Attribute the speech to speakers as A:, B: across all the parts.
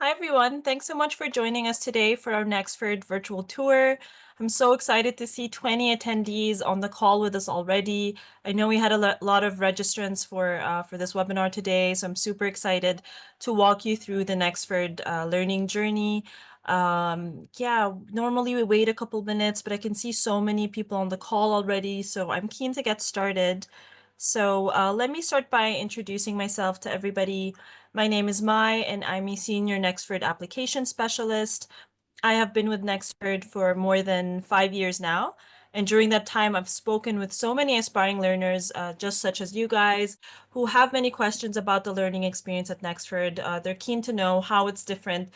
A: Hi, everyone. Thanks so much for joining us today for our Nexford Virtual Tour. I'm so excited to see 20 attendees on the call with us already. I know we had a lot of registrants for this webinar today, so I'm super excited to walk you through the Nexford learning journey. Yeah, normally we wait a couple minutes, but I can see so many people on the call already, so I'm keen to get started. So let me start by introducing myself to everybody. My name is Mai, and I'm a senior Nexford Application Specialist. I have been with Nexford for more than 5 years now. And during that time, I've spoken with so many aspiring learners, just such as you guys, who have many questions about the learning experience at Nexford. They're keen to know how it's different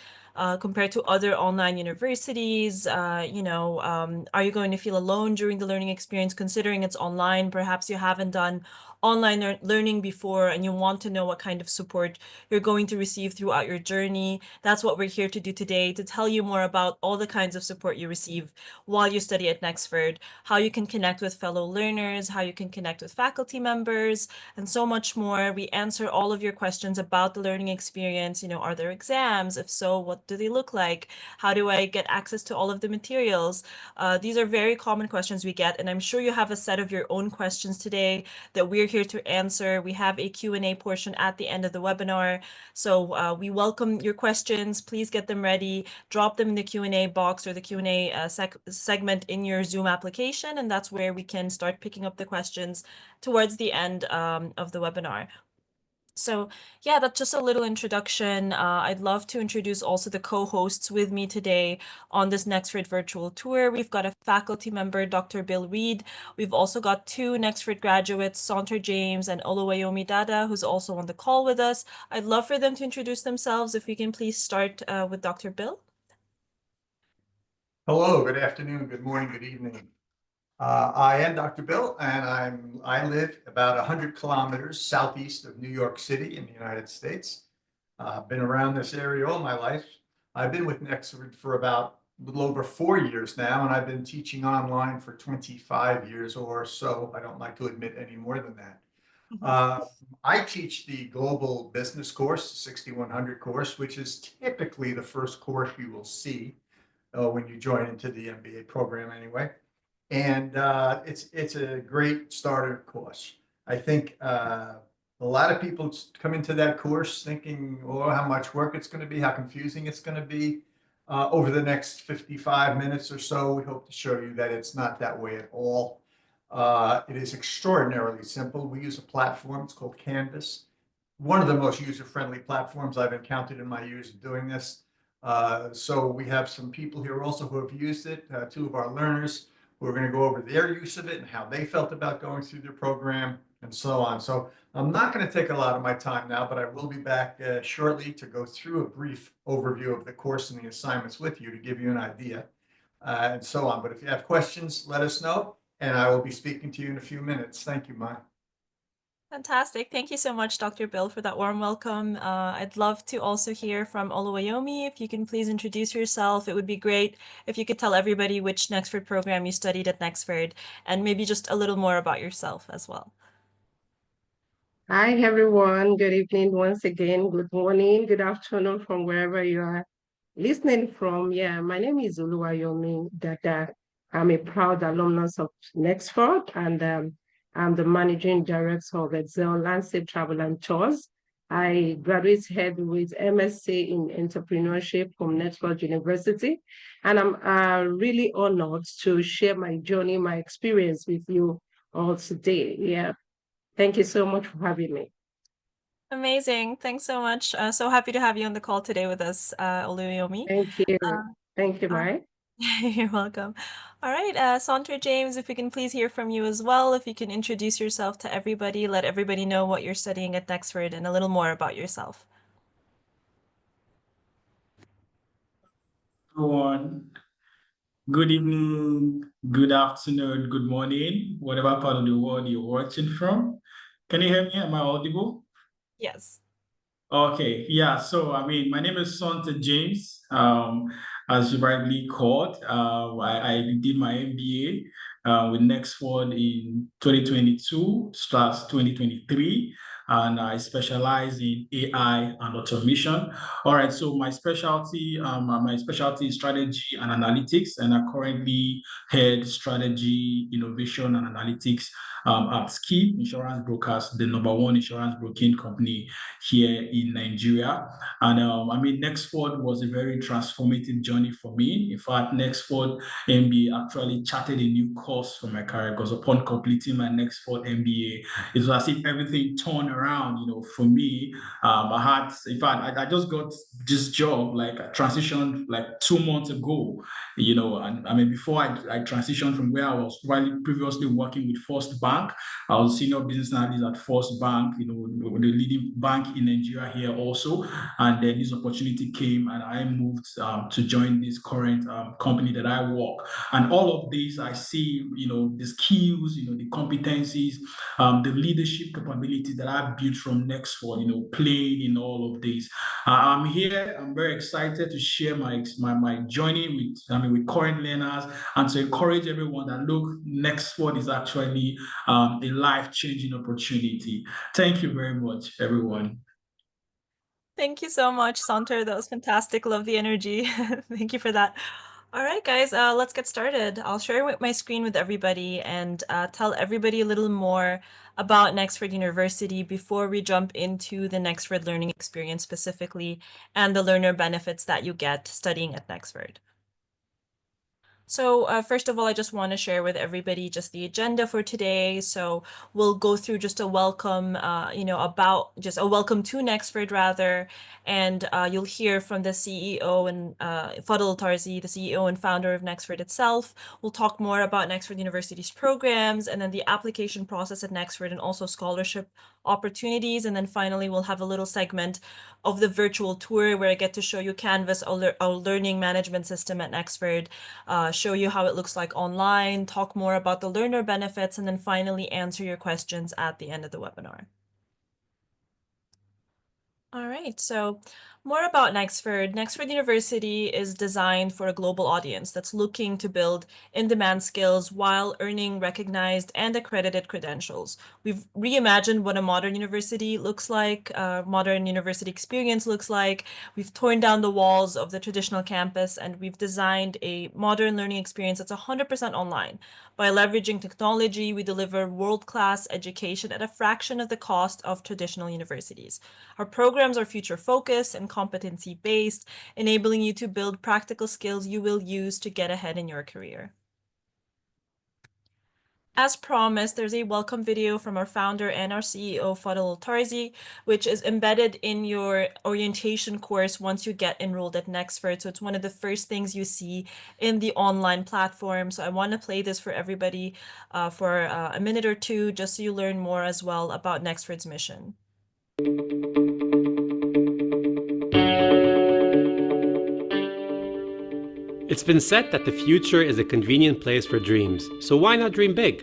A: compared to other online universities. Are you going to feel alone during the learning experience, considering it's online? Perhaps you haven't done online learning before and you want to know what kind of support you're going to receive throughout your journey. That's what we're here to do today, to tell you more about all the kinds of support you receive while you study at Nexford, how you can connect with fellow learners, how you can connect with faculty members, and so much more. We answer all of your questions about the learning experience. Are there exams? If so, what do they look like? How do I get access to all of the materials? These are very common questions we get, and I'm sure you have a set of your own questions today that we're here to answer. We have a Q&A portion at the end of the webinar, so we welcome your questions. Please get them ready. Drop them in the Q&A box or the Q&A segment in your Zoom application, and that's where we can start picking up the questions towards the end of the webinar. So yeah, that's just a little introduction. I'd love to introduce also the co-hosts with me today on this Nexford Virtual Tour. We've got a faculty member, Dr. Bill Reed. We've also got two Nexford graduates, Sonter James and Oluwayomi Dada, who's also on the call with us. I'd love for them to introduce themselves. If we can please start with Dr. Bill.
B: Hello, good afternoon, good morning, good evening. I am Dr. Bill, and I live about 100 kilometers southeast of New York City in the United States. I've been around this area all my life. I've been with Nexford for about a little over 4 years now, and I've been teaching online for 25 years or so. I don't like to admit any more than that. I teach the global business course, 6100 course, which is typically the first course you will see when you join into the MBA program anyway. And it's a great starter course. I think a lot of people come into that course thinking, oh, how much work it's going to be, how confusing it's going to be. Over the next 55 minutes or so, we hope to show you that it's not that way at all. It is extraordinarily simple. We use a platform, it's called Canvas. One of the most user-friendly platforms I've encountered in my years of doing this. So we have some people here also who have used it, two of our learners who are going to go over their use of it and how they felt about going through their program and so on. So I'm not going to take a lot of my time now, but I will be back shortly to go through a brief overview of the course and the assignments with you to give you an idea and so on. But if you have questions, let us know, and I will be speaking to you in a few minutes. Thank you, Mai.
A: Fantastic. Thank you so much, Dr. Bill, for that warm welcome. I'd love to also hear from Oluwayomi. If you can please introduce yourself, it would be great if you could tell everybody which Nexford program you studied at Nexford and maybe just a little more about yourself as well.
C: Hi, everyone. Good evening once again. Good morning, good afternoon from wherever you are listening from. Yeah, my name is Oluwayomi Dada. I'm a proud alumnus of Nexford, and I'm the managing director of Excel Landsafe Travel and Tours. I graduated with MSc in entrepreneurship from Nexford University, and I'm really honored to share my journey, my experience with you all today. Yeah. Thank you so much for having me.
A: Amazing. Thanks so much. So happy to have you on the call today with us, Oluwayomi.
C: Thank you.
A: Uh,
C: Thank you,
A: uh,
C: Mai.
A: you're welcome. All right, Sonter James, if we can please hear from you as well, if you can introduce yourself to everybody, let everybody know what you're studying at Nexford and a little more about yourself.
D: Everyone, good evening, good afternoon, good morning, whatever part of the world you're watching from. Can you hear me? Am I audible?
A: Yes.
D: Okay, yeah. So, my name is Sonter James. As you rightly called, I did my MBA with Nexford in 2022/2023. and I specialize in AI and automation. All right, so my specialty is strategy and analytics, and I currently head strategy, innovation, and analytics at Scib Insurance Brokers, the #1 insurance broking company here in Nigeria. And Nexford was a very transformative journey for me. In fact, Nexford MBA actually charted a new course for my career, because upon completing my Nexford MBA, it was as if everything turned around, for me. I just got this job, like I transitioned like 2 months ago, and before I transitioned from where I was previously working with First Bank. I was senior business analyst at First Bank, the leading bank in Nigeria here also. And then this opportunity came, and I moved to join this current company that I work. And all of these, I see, the skills, the competencies, the leadership capabilities that I've built from Nexford, playing in all of these. I'm here. I'm very excited to share my journey with current learners, and to encourage everyone that look, Nexford is actually a life-changing opportunity. Thank you very much, everyone.
A: Thank you so much, Sonter. That was fantastic. Love the energy. Thank you for that. All right, guys, let's get started. I'll share my screen with everybody and tell everybody a little more about Nexford University before we jump into the Nexford learning experience specifically and the learner benefits that you get studying at Nexford. So first of all, I just want to share with everybody just the agenda for today. So we'll go through just a welcome, just a welcome to Nexford rather, and you'll hear from the CEO and Fadl Tarzi, the CEO and founder of Nexford itself. We'll talk more about Nexford University's programs, and then the application process at Nexford, and also scholarship opportunities. And then finally, we'll have a little segment of the virtual tour where I get to show you Canvas, our learning management system at Nexford, show you how it looks like online, talk more about the learner benefits, and then finally answer your questions at the end of the webinar. All right, so more about Nexford. Nexford University is designed for a global audience that's looking to build in-demand skills while earning recognized and accredited credentials. We've reimagined what a modern university looks like, modern university experience looks like. We've torn down the walls of the traditional campus, and we've designed a modern learning experience that's 100% online. By leveraging technology, we deliver world-class education at a fraction of the cost of traditional universities. Our programs are future-focused and competency-based, enabling you to build practical skills you will use to get ahead in your career. As promised, there's a welcome video from our founder and our CEO, Fadl Tarzi, which is embedded in your orientation course once you get enrolled at Nexford. So it's one of the first things you see in the online platform. So I want to play this for everybody for a minute or two, just so you learn more as well about Nexford's mission.
E: It's been said that the future is a convenient place for dreams, so why not dream big?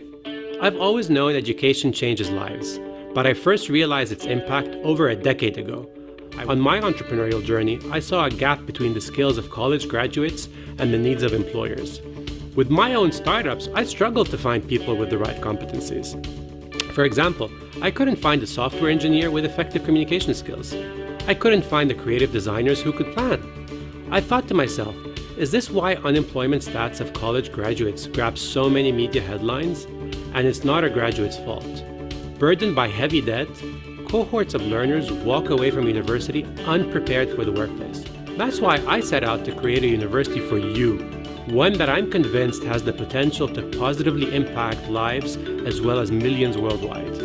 E: I've always known education changes lives, but I first realized its impact over a decade ago. On my entrepreneurial journey, I saw a gap between the skills of college graduates and the needs of employers. With my own startups, I struggled to find people with the right competencies. For example, I couldn't find a software engineer with effective communication skills. I couldn't find the creative designers who could plan. I thought to myself, is this why unemployment stats of college graduates grab so many media headlines? And it's not our graduates' fault. Burdened by heavy debt, cohorts of learners walk away from university unprepared for the workplace. That's why I set out to create a university for you, one that I'm convinced has the potential to positively impact lives as well as millions worldwide.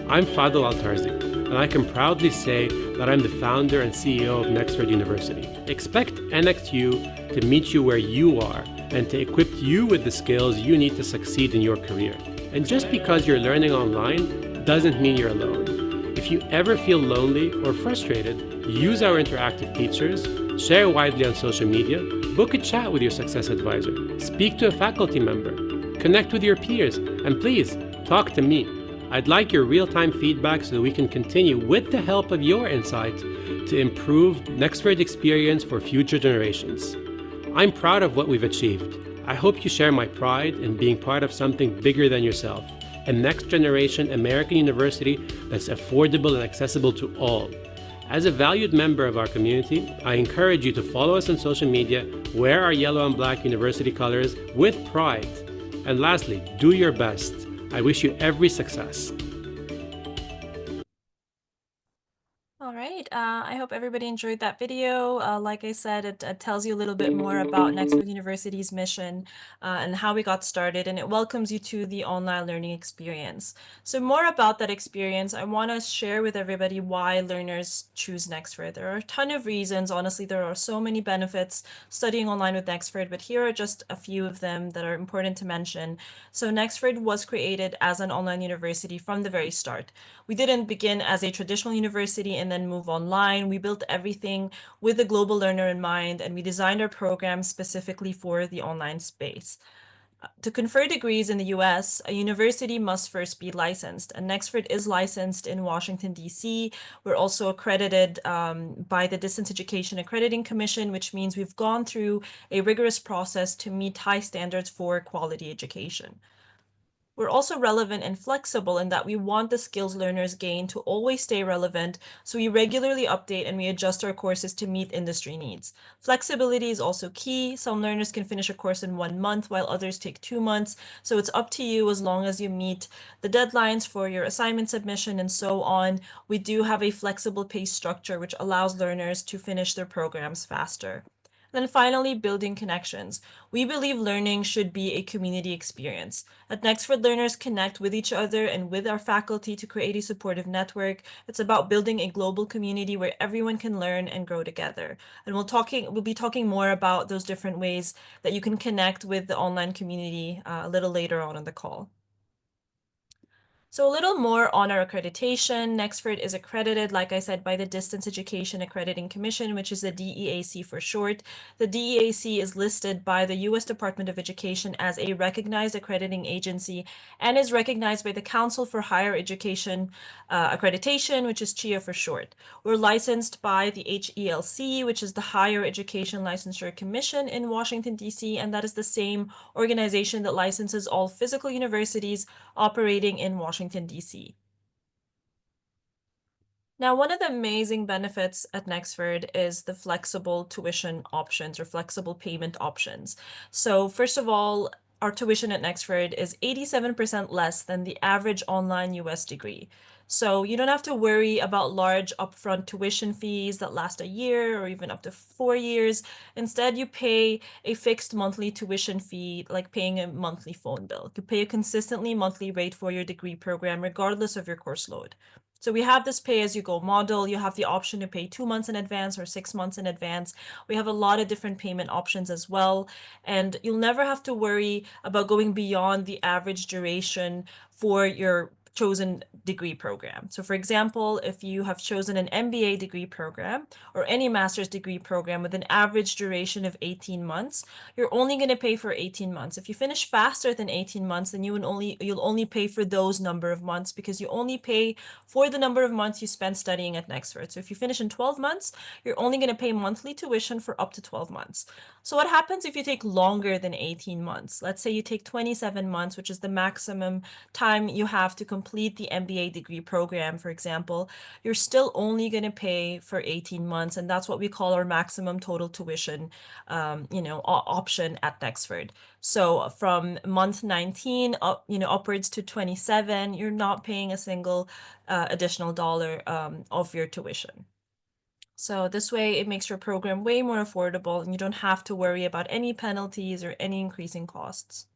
E: I'm Fadl Al-Tarzi, and I can proudly say that I'm the founder and CEO of Nexford University. Expect NXU to meet you where you are and to equip you with the skills you need to succeed in your career. And just because you're learning online doesn't mean you're alone. If you ever feel lonely or frustrated, use our interactive features, share widely on social media, book a chat with your success advisor, speak to a faculty member, connect with your peers, and please, talk to me. I'd like your real-time feedback so that we can continue, with the help of your insight, to improve Nexford experience for future generations. I'm proud of what we've achieved. I hope you share my pride in being part of something bigger than yourself. a next-generation American university that's affordable and accessible to all. As a valued member of our community, I encourage you to follow us on social media, wear our yellow and black university colors with pride, and lastly, do your best. I wish you every success.
A: All right, I hope everybody enjoyed that video. Like I said, it tells you a little bit more about Nexford University's mission and how we got started, and it welcomes you to the online learning experience. So more about that experience, I want to share with everybody why learners choose Nexford. There are a ton of reasons. Honestly, there are so many benefits studying online with Nexford, but here are just a few of them that are important to mention. So Nexford was created as an online university from the very start. We didn't begin as a traditional university and then move online. We built everything with the global learner in mind, and we designed our programs specifically for the online space. To confer degrees in the US, a university must first be licensed, and Nexford is licensed in Washington, D.C. We're also accredited by the Distance Education Accrediting Commission, which means we've gone through a rigorous process to meet high standards for quality education. We're also relevant and flexible in that we want the skills learners gain to always stay relevant, so we regularly update and we adjust our courses to meet industry needs. Flexibility is also key. Some learners can finish a course in 1 month while others take 2 months, so it's up to you as long as you meet the deadlines for your assignment submission and so on. We do have a flexible pace structure which allows learners to finish their programs faster. Then finally, building connections. We believe learning should be a community experience. At Nexford, learners connect with each other and with our faculty to create a supportive network. It's about building a global community where everyone can learn and grow together. And we'll be talking more about those different ways that you can connect with the online community a little later on in the call. So a little more on our accreditation. Nexford is accredited, like I said, by the Distance Education Accrediting Commission, which is the DEAC for short. The DEAC is listed by the U.S. Department of Education as a recognized accrediting agency and is recognized by the Council for Higher Education Accreditation, which is CHIA for short. We're licensed by the HELC, which is the Higher Education Licensure Commission in Washington, D.C., and that is the same organization that licenses all physical universities operating in Washington, D.C. Now, one of the amazing benefits at Nexford is the flexible tuition options or flexible payment options. So first of all, our tuition at Nexford is 87% less than the average online US degree. So you don't have to worry about large upfront tuition fees that last a year or even up to 4 years. Instead, you pay a fixed monthly tuition fee, like paying a monthly phone bill. You pay a consistently monthly rate for your degree program, regardless of your course load. So we have this pay-as-you-go model. You have the option to pay 2 months in advance or 6 months in advance. We have a lot of different payment options as well. And you'll never have to worry about going beyond the average duration for your chosen degree program. So for example, if you have chosen an MBA degree program or any master's degree program with an average duration of 18 months, you're only going to pay for 18 months. If you finish faster than 18 months, then you'll only pay for those number of months because you only pay for the number of months you spend studying at Nexford. So if you finish in 12 months, you're only going to pay monthly tuition for up to 12 months. So what happens if you take longer than 18 months? Let's say you take 27 months, which is the maximum time you have to complete the MBA degree program, for example. You're still only going to pay for 18 months, and that's what we call our maximum total tuition, option at Nexford. So from month 19 up, upwards to 27, you're not paying a single additional dollar of your tuition. So this way it makes your program way more affordable and you don't have to worry about any penalties or any increasing costs.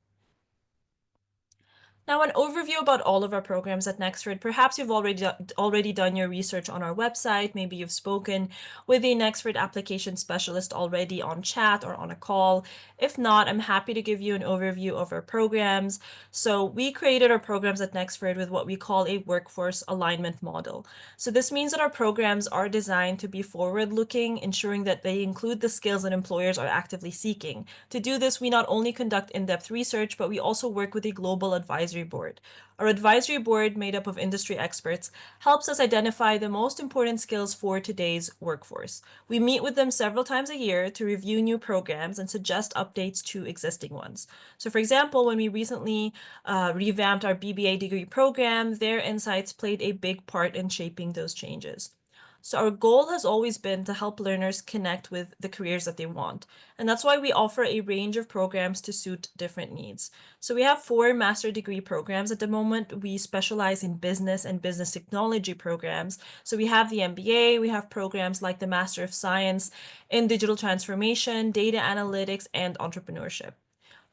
A: Now, an overview about all of our programs at Nexford. Perhaps you've already done your research on our website. Maybe you've spoken with a Nexford Application Specialist already on chat or on a call. If not, I'm happy to give you an overview of our programs. So we created our programs at Nexford with what we call a workforce alignment model. So this means that our programs are designed to be forward-looking, ensuring that they include the skills that employers are actively seeking. To do this, we not only conduct in-depth research, but we also work with a global advisory Advisory Board. Our advisory board, made up of industry experts, helps us identify the most important skills for today's workforce. We meet with them several times a year to review new programs and suggest updates to existing ones. So for example, when we recently revamped our BBA degree program, their insights played a big part in shaping those changes. So our goal has always been to help learners connect with the careers that they want. And that's why we offer a range of programs to suit different needs. So we have 4 master degree programs at the moment. We specialize in business and business technology programs. So we have the MBA, we have programs like the Master of Science in Digital Transformation, Data Analytics, and Entrepreneurship.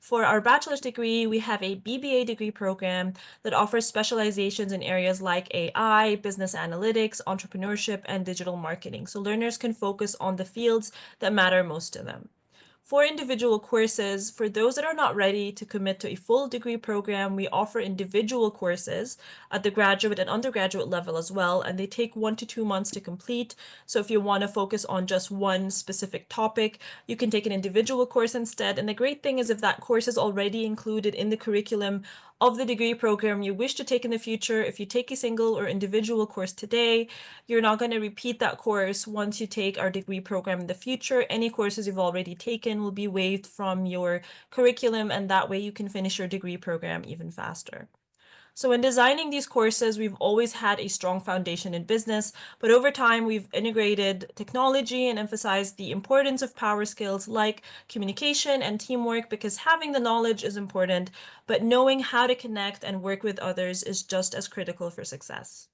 A: For our bachelor's degree, we have a BBA degree program that offers specializations in areas like AI, business analytics, entrepreneurship, and digital marketing. So learners can focus on the fields that matter most to them. For individual courses, for those that are not ready to commit to a full degree program, we offer individual courses at the graduate and undergraduate level as well, and they take 1 to 2 months to complete. So if you want to focus on just one specific topic, you can take an individual course instead. And the great thing is if that course is already included in the curriculum of the degree program you wish to take in the future, if you take a single or individual course today, you're not going to repeat that course once you take our degree program in the future. Any courses you've already taken will be waived from your curriculum, and that way you can finish your degree program even faster. So in designing these courses, we've always had a strong foundation in business, but over time we've integrated technology and emphasized the importance of power skills like communication and teamwork, because having the knowledge is important, but knowing how to connect and work with others is just as critical for success.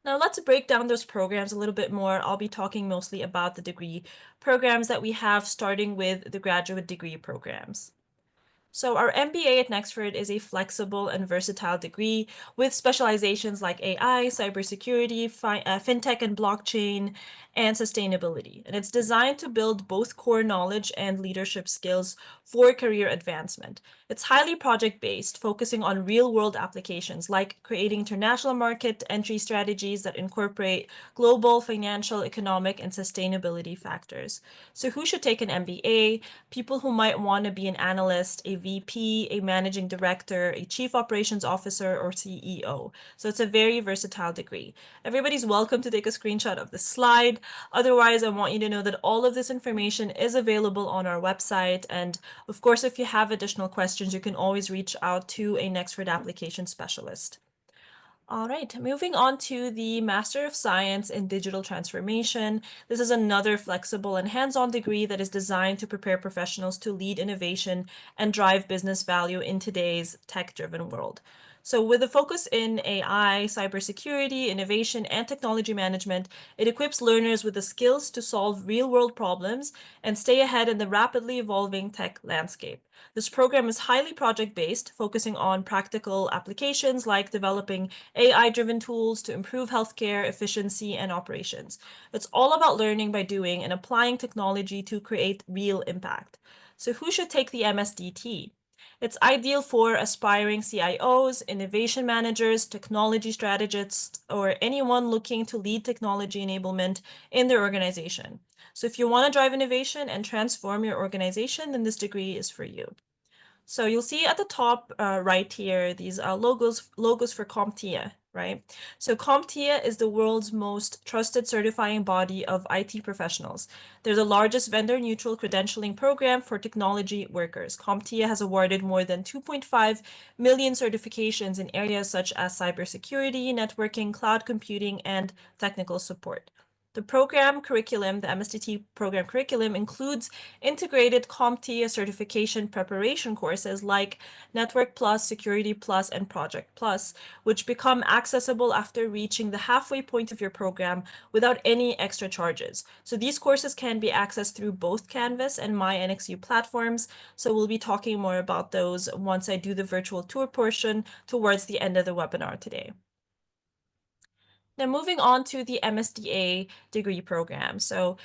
A: Now let's break down those programs a little bit more. I'll be talking mostly about the degree programs that we have, starting with the graduate degree programs. So our MBA at Nexford is a flexible and versatile degree with specializations like AI, cybersecurity, fintech and blockchain, and sustainability. And it's designed to build both core knowledge and leadership skills for career advancement. It's highly project-based, focusing on real-world applications like creating international market entry strategies that incorporate global, financial, economic, and sustainability factors. So who should take an MBA? People who might want to be an analyst, a VP, a managing director, a chief operations officer, or CEO. So it's a very versatile degree. Everybody's welcome to take a screenshot of this slide. Otherwise, I want you to know that all of this information is available on our website. And of course, if you have additional questions, you can always reach out to a Nexford Application Specialist. All right, moving on to the Master of Science in Digital Transformation. This is another flexible and hands-on degree that is designed to prepare professionals to lead innovation and drive business value in today's tech-driven world. So with a focus in AI, cybersecurity, innovation, and technology management, it equips learners with the skills to solve real-world problems and stay ahead in the rapidly evolving tech landscape. This program is highly project-based, focusing on practical applications like developing AI-driven tools to improve healthcare efficiency and operations. It's all about learning by doing and applying technology to create real impact. So who should take the MSDT? It's ideal for aspiring CIOs, innovation managers, technology strategists, or anyone looking to lead technology enablement in their organization. So if you want to drive innovation and transform your organization, then this degree is for you. So you'll see at the top right here, these logos for CompTIA, right? So CompTIA is the world's most trusted certifying body of IT professionals. They're the largest vendor-neutral credentialing program for technology workers. CompTIA has awarded more than 2.5 million certifications in areas such as cybersecurity, networking, cloud computing, and technical support. The program curriculum, the MSDT program curriculum, includes integrated CompTIA certification preparation courses like Network Plus, Security Plus, and Project Plus, which become accessible after reaching the halfway point of your program without any extra charges. So these courses can be accessed through both Canvas and My NXU platforms. So we'll be talking more about those once I do the virtual tour portion towards the end of the webinar today. Now moving on to the MSDA degree program. So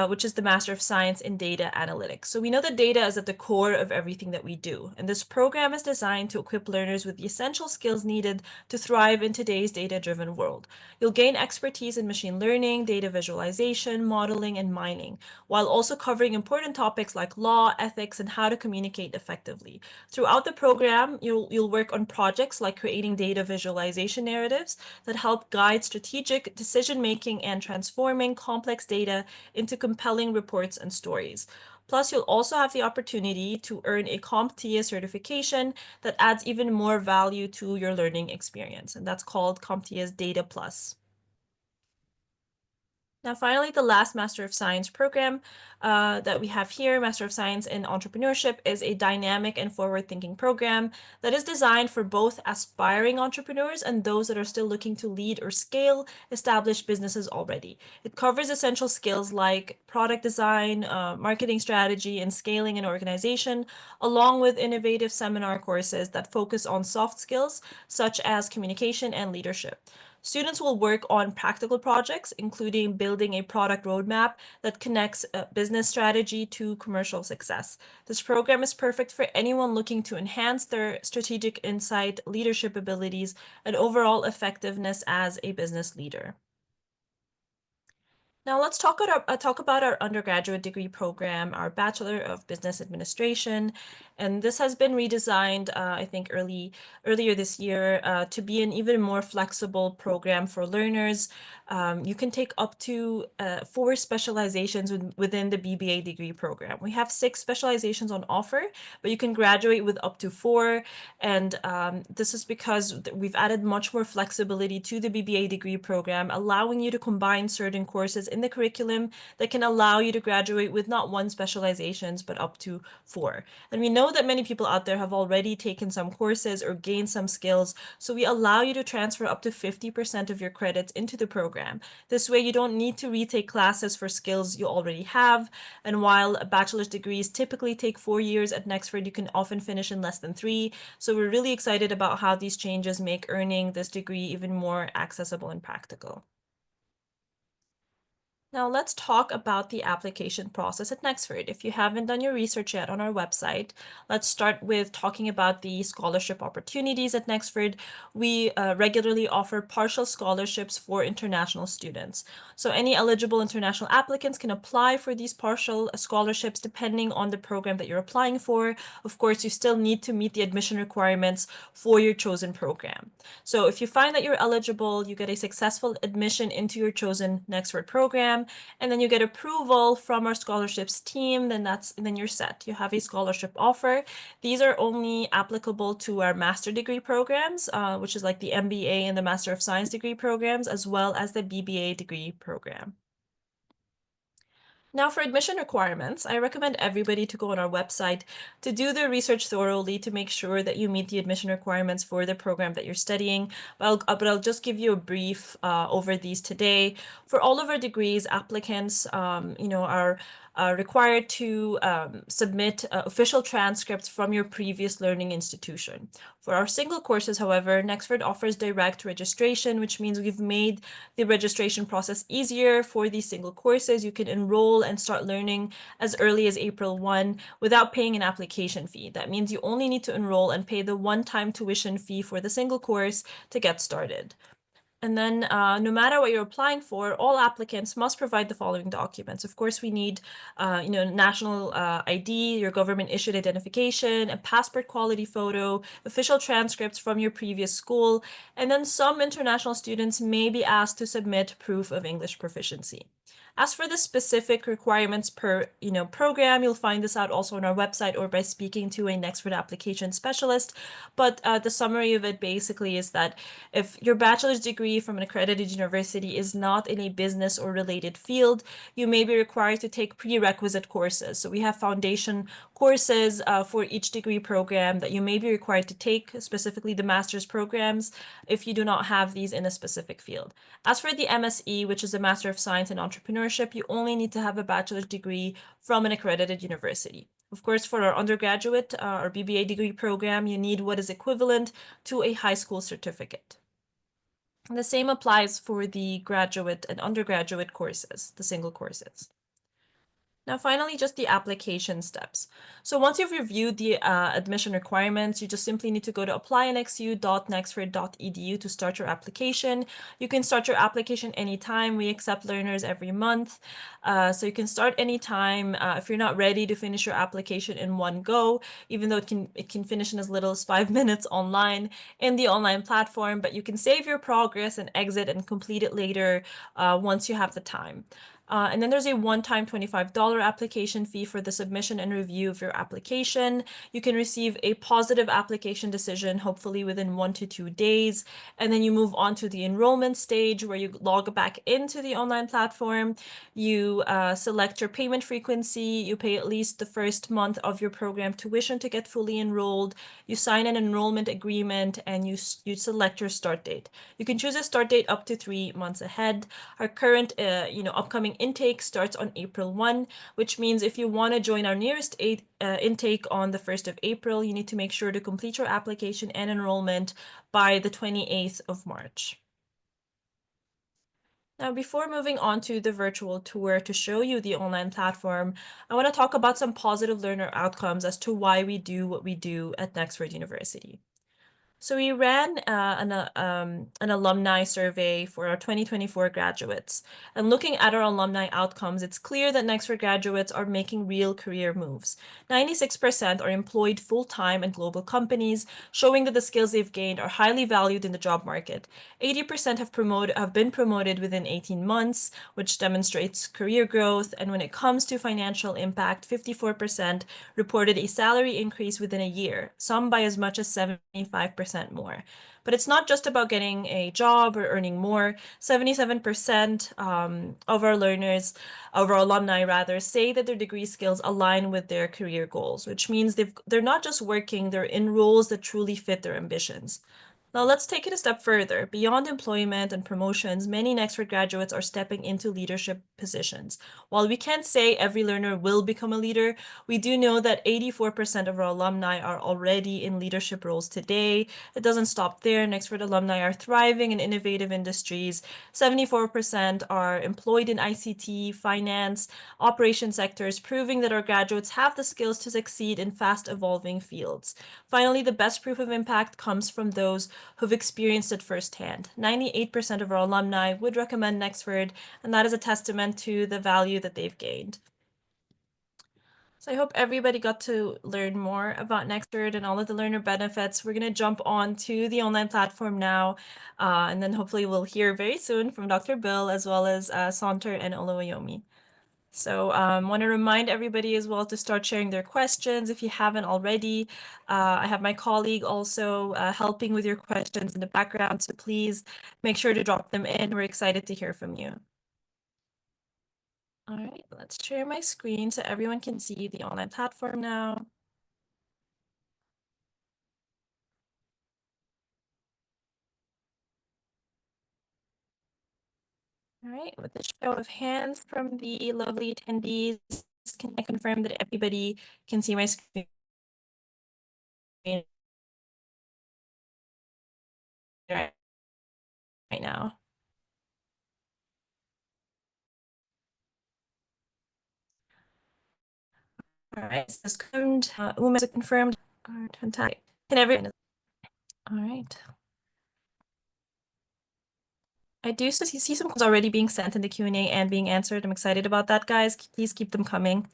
A: which is the Master of Science in Data Analytics. So we know that data is at the core of everything that we do, and this program is designed to equip learners with the essential skills needed to thrive in today's data-driven world. You'll gain expertise in machine learning, data visualization, modeling, and mining, while also covering important topics like law, ethics, and how to communicate effectively. Throughout the program, you'll work on projects like creating data visualization narratives that help guide strategic decision-making and transforming complex data into compelling reports and stories. Plus, you'll also have the opportunity to earn a CompTIA certification that adds even more value to your learning experience, and that's called CompTIA's Data Plus. Now, finally, the last Master of Science program that we have here, Master of Science in Entrepreneurship, is a dynamic and forward-thinking program that is designed for both aspiring entrepreneurs and those that are still looking to lead or scale established businesses already. It covers essential skills like product design, marketing strategy, and scaling an organization, along with innovative seminar courses that focus on soft skills such as communication and leadership. Students will work on practical projects, including building a product roadmap that connects business strategy to commercial success. This program is perfect for anyone looking to enhance their strategic insight, leadership abilities, and overall effectiveness as a business leader. Now let's talk about our undergraduate degree program, our Bachelor of Business Administration, and this has been redesigned, I think, earlier this year to be an even more flexible program for learners. You can take up to 4 specializations within the BBA degree program. We have 6 specializations on offer, but you can graduate with up to 4, and this is because we've added much more flexibility to the BBA degree program, allowing you to combine certain courses in the curriculum that can allow you to graduate with not 1 specializations, but up to 4. And we know that many people out there have already taken some courses or gained some skills, so we allow you to transfer up to 50% of your credits into the program. This way you don't need to retake classes for skills you already have, and while bachelor's degrees typically take 4 years at Nexford, you can often finish in less than 3. So we're really excited about how these changes make earning this degree even more accessible and practical. Now let's talk about the application process at Nexford. If you haven't done your research yet on our website, let's start with talking about the scholarship opportunities at Nexford. We regularly offer partial scholarships for international students. So any eligible international applicants can apply for these partial scholarships depending on the program that you're applying for. Of course, you still need to meet the admission requirements for your chosen program. So if you find that you're eligible, you get a successful admission into your chosen Nexford program, and then you get approval from our scholarships team, then you're set. You have a scholarship offer. These are only applicable to our master degree programs, which is like the MBA and the Master of Science degree programs, as well as the BBA degree program. Now for admission requirements, I recommend everybody to go on our website to do their research thoroughly to make sure that you meet the admission requirements for the program that you're studying. But I'll just give you a brief over these today. For all of our degrees, applicants are required to submit official transcripts from your previous learning institution. For our single courses, however, Nexford offers direct registration, which means we've made the registration process easier for these single courses. You can enroll and start learning as early as April 1 without paying an application fee. That means you only need to enroll and pay the one-time tuition fee for the single course to get started. And then no matter what you're applying for, all applicants must provide the following documents. Of course, we need national ID, your government issued identification, a passport quality photo, official transcripts from your previous school, and then some international students may be asked to submit proof of English proficiency. As for the specific requirements per program, you'll find this out also on our website or by speaking to a Nexford Application Specialist. But the summary of it basically is that if your bachelor's degree from an accredited university is not in a business or related field, you may be required to take prerequisite courses. So we have foundation courses for each degree program that you may be required to take, specifically the master's programs, if you do not have these in a specific field. As for the MSE, which is a Master of Science in Entrepreneurship, you only need to have a bachelor's degree from an accredited university. Of course, for our undergraduate or BBA degree program, you need what is equivalent to a high school certificate. And the same applies for the graduate and undergraduate courses, the single courses. Now, finally, just the application steps. So once you've reviewed the admission requirements, you just simply need to go to apply.nxu.nexford.edu to start your application. You can start your application anytime. We accept learners every month. So you can start anytime. If you're not ready to finish your application in one go, even though it can finish in as little as 5 minutes online in the online platform, but you can save your progress and exit and complete it later once you have the time. And then there's a one-time $25 application fee for the submission and review of your application. You can receive a positive application decision, hopefully within 1 to 2 days. And then you move on to the enrollment stage where you log back into the online platform. You select your payment frequency. You pay at least the first month of your program tuition to get fully enrolled. You sign an enrollment agreement and you select your start date. You can choose a start date up to 3 months ahead. Our current, upcoming intake starts on April 1, which means if you want to join our nearest intake on the 1st of April, you need to make sure to complete your application and enrollment by the 28th of March. Now, before moving on to the virtual tour to show you the online platform, I want to talk about some positive learner outcomes as to why we do what we do at Nexford University. So we ran an alumni survey for our 2024 graduates. And looking at our alumni outcomes, it's clear that Nexford graduates are making real career moves. 96% are employed full-time in global companies, showing that the skills they've gained are highly valued in the job market. 80% have been promoted within 18 months, which demonstrates career growth. And when it comes to financial impact, 54% reported a salary increase within a year, some by as much as 75% more. But it's not just about getting a job or earning more. 77% of our learners, of our alumni rather, say that their degree skills align with their career goals, which means they're not just working, they're in roles that truly fit their ambitions. Now let's take it a step further. Beyond employment and promotions, many Nexford graduates are stepping into leadership positions. While we can't say every learner will become a leader, we do know that 84% of our alumni are already in leadership roles today. It doesn't stop there. Nexford alumni are thriving in innovative industries. 74% are employed in ICT, finance, operation sectors, proving that our graduates have the skills to succeed in fast evolving fields. Finally, the best proof of impact comes from those who've experienced it firsthand. 98% of our alumni would recommend Nexford, and that is a testament to the value that they've gained. So I hope everybody got to learn more about Nexford and all of the learner benefits. We're going to jump on to the online platform now, and then hopefully we'll hear very soon from Dr. Bill as well as Sonter and Oluwayomi. So I want to remind everybody as well to start sharing their questions if you haven't already. I have my colleague also helping with your questions in the background, so please make sure to drop them in. We're excited to hear from you. All right, let's share my screen so everyone can see the online platform now. All right, with a show of hands from the lovely attendees, can I confirm that everybody can see my screen right now? All right, so it's confirmed. Is it confirmed? All right, fantastic. Can everyone? All right. I do see some questions already being sent in the Q&A and being answered. I'm excited about that, guys. Please keep them coming.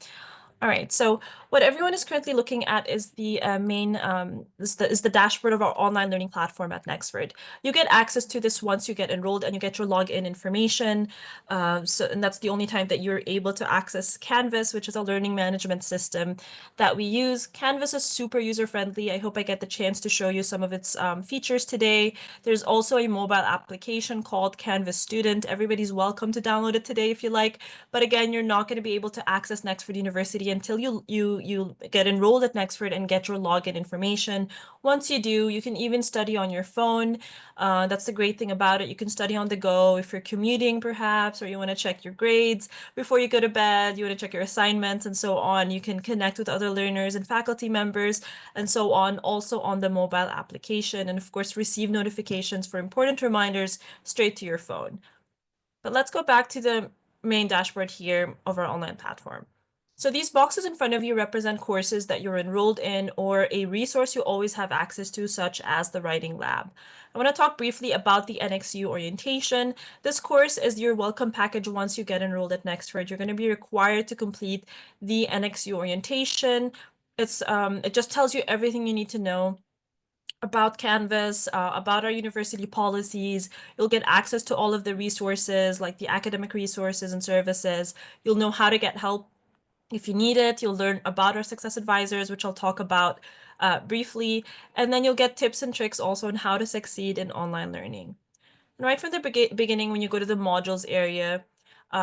A: All right, so what everyone is currently looking at is the is the dashboard of our online learning platform at Nexford. You get access to this once you get enrolled and you get your login information. And that's the only time that you're able to access Canvas, which is a learning management system that we use. Canvas is super user-friendly. I hope I get the chance to show you some of its features today. There's also a mobile application called Canvas Student. Everybody's welcome to download it today if you like. But again, you're not going to be able to access Nexford University until you get enrolled at Nexford and get your login information. Once you do, you can even study on your phone. That's the great thing about it. You can study on the go if you're commuting perhaps, or you want to check your grades before you go to bed, you want to check your assignments and so on. You can connect with other learners and faculty members and so on, also on the mobile application, and of course receive notifications for important reminders straight to your phone. But let's go back to the main dashboard here of our online platform. So these boxes in front of you represent courses that you're enrolled in or a resource you always have access to, such as the writing lab. I want to talk briefly about the NXU Orientation. This course is your welcome package once you get enrolled at Nexford. You're going to be required to complete the NXU Orientation. It just tells you everything you need to know about Canvas, about our university policies. You'll get access to all of the resources, like the academic resources and services. You'll know how to get help if you need it. You'll learn about our success advisors, which I'll talk about briefly. And then you'll get tips and tricks also on how to succeed in online learning. And right from the beginning, when you go to the modules area,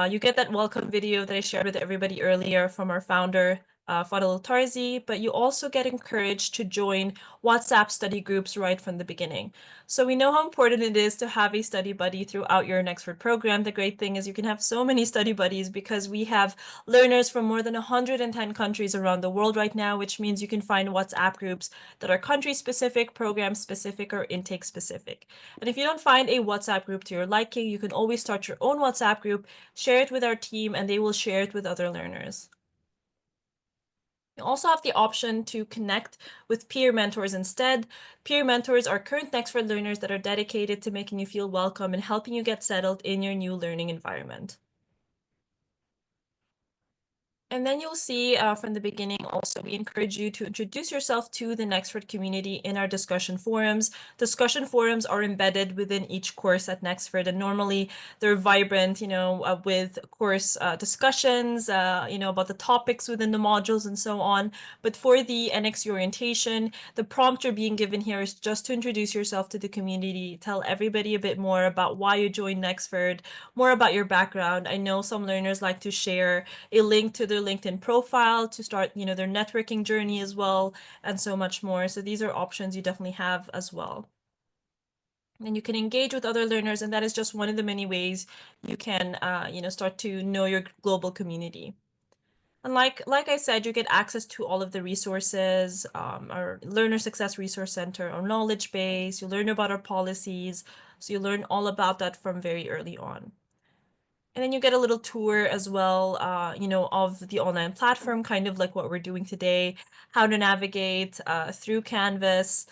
A: you get that welcome video that I shared with everybody earlier from our founder, Fadil Tarzi, but you also get encouraged to join WhatsApp study groups right from the beginning. So we know how important it is to have a study buddy throughout your Nexford program. The great thing is you can have so many study buddies because we have learners from more than 110 countries around the world right now, which means you can find WhatsApp groups that are country specific, program specific, or intake specific. And if you don't find a WhatsApp group to your liking, you can always start your own WhatsApp group, share it with our team, and they will share it with other learners. You also have the option to connect with peer mentors instead. Peer mentors are current Nexford learners that are dedicated to making you feel welcome and helping you get settled in your new learning environment. And then you'll see from the beginning also, we encourage you to introduce yourself to the Nexford community in our discussion forums. Discussion forums are embedded within each course at Nexford, and normally they're vibrant, with course discussions, about the topics within the modules and so on. But for the NXU orientation, the prompt you're being given here is just to introduce yourself to the community, tell everybody a bit more about why you joined Nexford, more about your background. I know some learners like to share a link to their LinkedIn profile to start, their networking journey as well, and so much more. So these are options you definitely have as well. And you can engage with other learners, and that is just one of the many ways you can, start to know your global community. And like I said, you get access to all of the resources, our Learner Success Resource Center, our knowledge base. You learn about our policies, so you learn all about that from very early on. And then you get a little tour as well, of the online platform, kind of like what we're doing today, how to navigate through Canvas,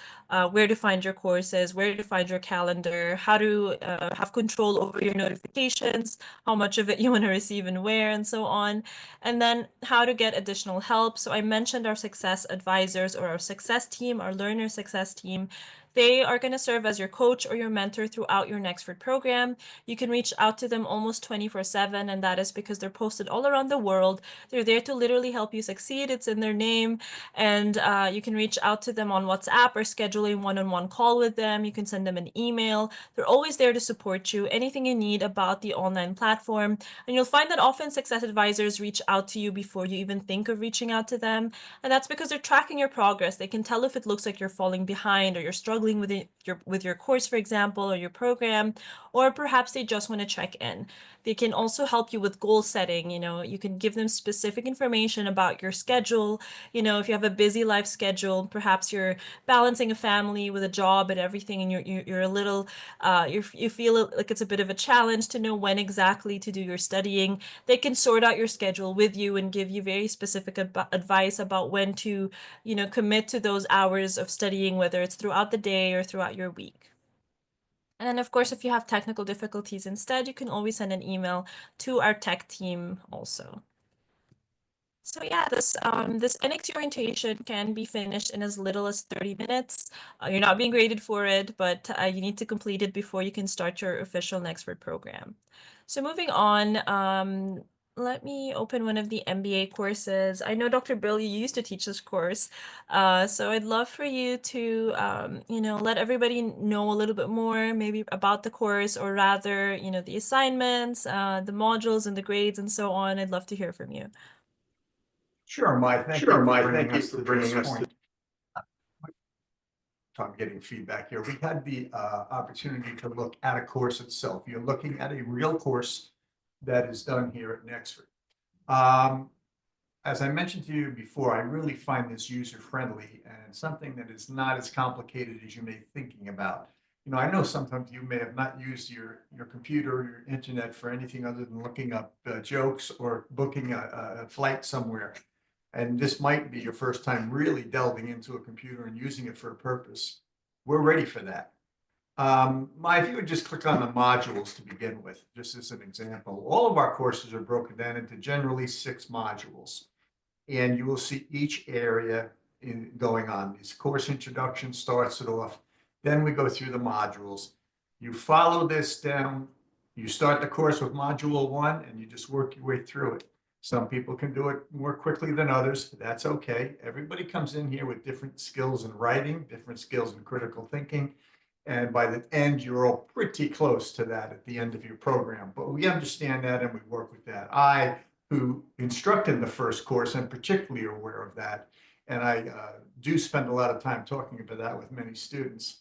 A: where to find your courses, where to find your calendar, how to have control over your notifications, how much of it you want to receive and where, and so on. And then how to get additional help. So I mentioned our success advisors or our success team, our learner success team. They are going to serve as your coach or your mentor throughout your Nexford program. You can reach out to them almost 24/7, and that is because they're posted all around the world. They're there to literally help you succeed. It's in their name. And you can reach out to them on WhatsApp or schedule a one-on-one call with them. You can send them an email. They're always there to support you, anything you need about the online platform. And you'll find that often success advisors reach out to you before you even think of reaching out to them. And that's because they're tracking your progress. They can tell if it looks like you're falling behind or you're struggling with your course, for example, or your program, or perhaps they just want to check in. They can also help you with goal setting. You can give them specific information about your schedule. If you have a busy life schedule, perhaps you're balancing a family with a job and everything, and you're a little, you feel like it's a bit of a challenge to know when exactly to do your studying. They can sort out your schedule with you and give you very specific advice about when to, commit to those hours of studying, whether it's throughout the day or throughout your week. And then, of course, if you have technical difficulties instead, you can always send an email to our tech team also. So yeah, this NXU orientation can be finished in as little as 30 minutes. You're not being graded for it, but you need to complete it before you can start your official Nexford program. So moving on, let me open one of the MBA courses. I know, Dr. Bill, you used to teach this course, so I'd love for you to, let everybody know a little bit more, maybe about the course, or rather, the assignments, the modules, and the grades, and so on. I'd love to hear from you.
B: Sure, Mai, thank you for bringing us to this point. I'm getting feedback here. We had the opportunity to look at a course itself. You're looking at a real course that is done here at Nexford. As I mentioned to you before, I really find this user-friendly and something that is not as complicated as you may be thinking about. I know sometimes you may have not used your computer or your internet for anything other than looking up jokes or booking a flight somewhere. And this might be your first time really delving into a computer and using it for a purpose. We're ready for that. If you would just click on the modules to begin with, just as an example, all of our courses are broken down into generally 6 modules. And you will see each area going on. This course introduction starts it off. Then we go through the modules. You follow this down. You start the course with module 1 and you just work your way through it. Some people can do it more quickly than others. That's okay. Everybody comes in here with different skills in writing, different skills in critical thinking. And by the end, you're all pretty close to that at the end of your program. But we understand that and we work with that. I, who instruct in the first course, am particularly aware of that. And I do spend a lot of time talking about that with many students.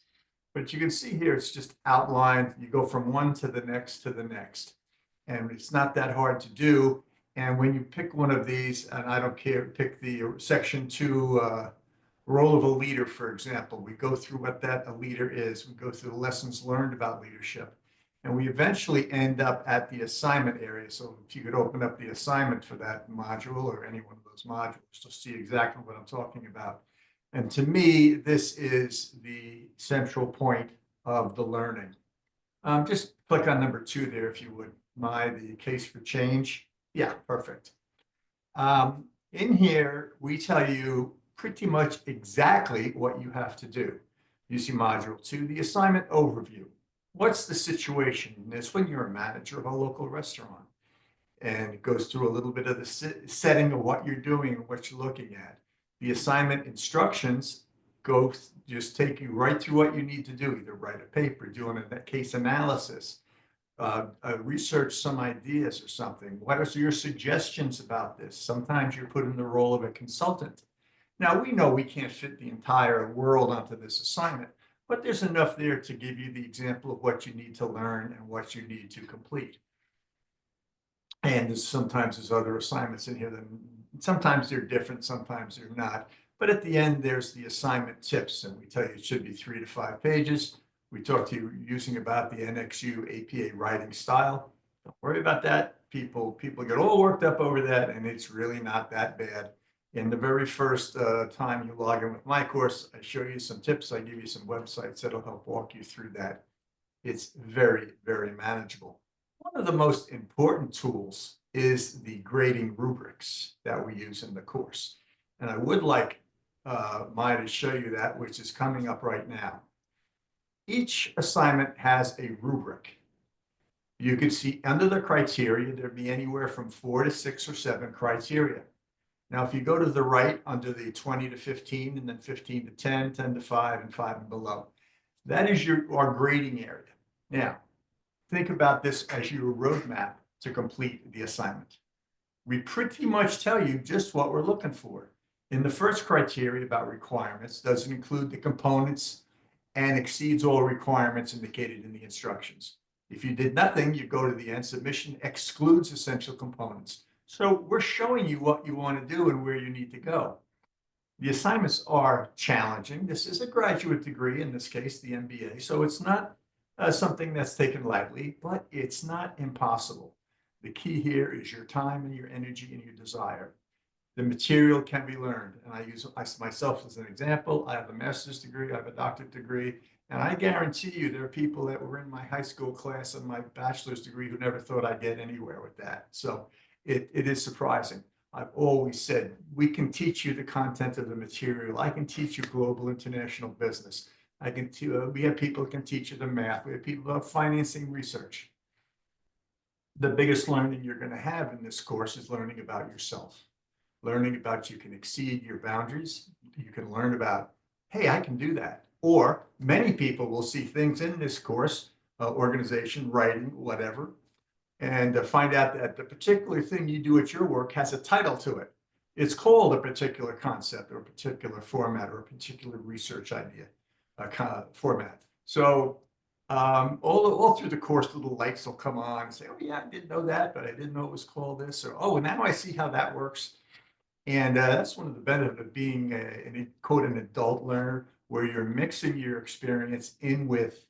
B: But you can see here, it's just outlined. You go from one to the next to the next. And it's not that hard to do. And when you pick one of these, and I don't care, pick the section 2 role of a leader, for example, we go through what that a leader is. We go through the lessons learned about leadership. And we eventually end up at the assignment area. So if you could open up the assignment for that module or any one of those modules to see exactly what I'm talking about. And to me, this is the central point of the learning. Just click on number 2 there, if you would, the case for change. Yeah, perfect. In here, we tell you pretty much exactly what you have to do. You see module 2, the assignment overview. What's the situation in this when you're a manager of a local restaurant? And it goes through a little bit of the setting of what you're doing and what you're looking at. The assignment instructions just take you right through what you need to do, either write a paper, do a case analysis, research some ideas or something. What are your suggestions about this? Sometimes you're put in the role of a consultant. Now, we know we can't fit the entire world onto this assignment, but there's enough there to give you the example of what you need to learn and what you need to complete. And sometimes there's other assignments in here that sometimes they're different, sometimes they're not. But at the end, there's the assignment tips, and we tell you it should be 3 to 5 pages. We talk to you using about the NXU APA writing style. Don't worry about that. People get all worked up over that, and it's really not that bad. In the very first time you log in with my course, I show you some tips. I give you some websites that'll help walk you through that. It's very, very manageable. One of the most important tools is the grading rubrics that we use in the course. And I would like Mai to show you that, which is coming up right now. Each assignment has a rubric. You can see under the criteria, there'd be anywhere from 4 to 6 or 7 criteria. Now, if you go to the right under the 20 to 15 and then 15 to 10, 10 to 5 and 5 and below, that is our grading area. Now, think about this as your roadmap to complete the assignment. We pretty much tell you just what we're looking for. In the first criteria about requirements, does it include the components and exceeds all requirements indicated in the instructions. If you did nothing, you go to the end. Submission excludes essential components. So we're showing you what you want to do and where you need to go. The assignments are challenging. This is a graduate degree, in this case, the MBA. So it's not something that's taken lightly, but it's not impossible. The key here is your time and your energy and your desire. The material can be learned. And I use myself as an example. I have a master's degree, I have a doctorate degree, and I guarantee you there are people that were in my high school class and my bachelor's degree who never thought I'd get anywhere with that. So it is surprising. I've always said, we can teach you the content of the material. I can teach you global international business. We have people who can teach you the math. We have people who have financing research. The biggest learning you're going to have in this course is learning about yourself. Learning about you can exceed your boundaries. You can learn about, hey, I can do that. Or many people will see things in this course, organization, writing, whatever, and find out that the particular thing you do at your work has a title to it. It's called a particular concept or a particular format or a particular research idea format. So all through the course, little lights will come on and say, oh yeah, I didn't know that, but I didn't know it was called this, or oh, now I see how that works. And that's one of the benefits of being quote, an adult learner, where you're mixing your experience in with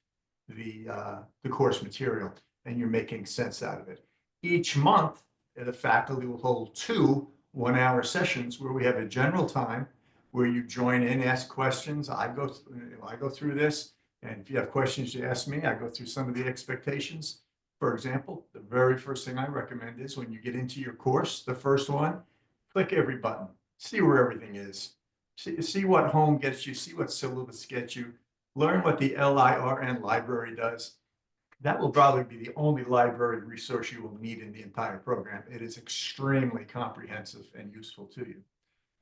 B: the course material, and you're making sense out of it. Each month, the faculty will hold 2 one-hour sessions where we have a general time where you join in, ask questions. I go through this, and if you have questions, you ask me. I go through some of the expectations. For example, the very first thing I recommend is when you get into your course, the first one, click every button, see where everything is. See what home gets you, see what syllabus gets you, learn what the LIRN library does. That will probably be the only library resource you will need in the entire program. It is extremely comprehensive and useful to you.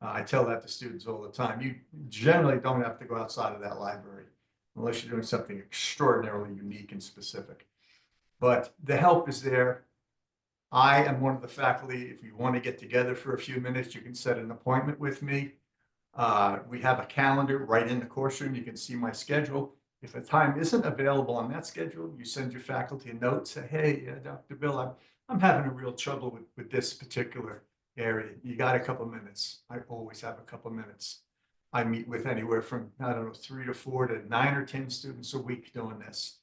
B: I tell that to students all the time. You generally don't have to go outside of that library unless you're doing something extraordinarily unique and specific. But the help is there. I am one of the faculty. If you want to get together for a few minutes, you can set an appointment with me. We have a calendar right in the course room. You can see my schedule. If a time isn't available on that schedule, you send your faculty a note, say, hey, Dr. Bill, I'm having a real trouble with this particular area. You got a couple minutes? I always have a couple minutes. I meet with anywhere from, I don't know, 3 to 4 to 9 or 10 students a week doing this.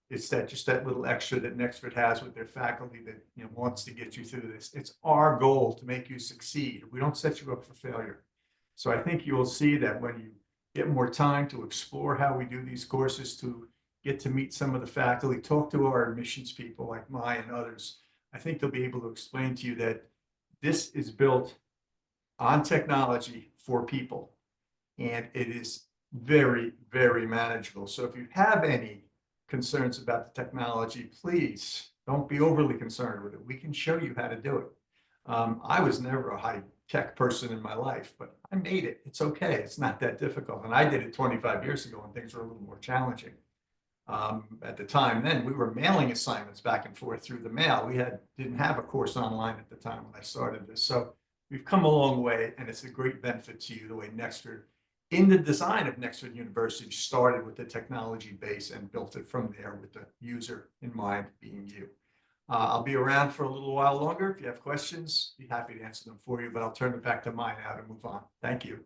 B: It's just that little extra that Nexford has with their faculty that wants to get you through this. It's our goal to make you succeed. We don't set you up for failure. So I think you will see that when you get more time to explore how we do these courses, to get to meet some of the faculty, talk to our admissions people like Mai and others, I think they'll be able to explain to you that this is built on technology for people, and it is very, very manageable. So if you have any concerns about the technology, please don't be overly concerned with it. We can show you how to do it. I was never a high-tech person in my life, but I made it. It's okay. It's not that difficult. And I did it 25 years ago when things were a little more challenging. At the time then, we were mailing assignments back and forth through the mail. We didn't have a course online at the time when I started this. So we've come a long way, and it's a great benefit to you the way Nexford, in the design of Nexford University, started with the technology base and built it from there with the user in mind being you. I'll be around for a little while longer. If you have questions, be happy to answer them for you, but I'll turn it back to Mai now to move on. Thank you.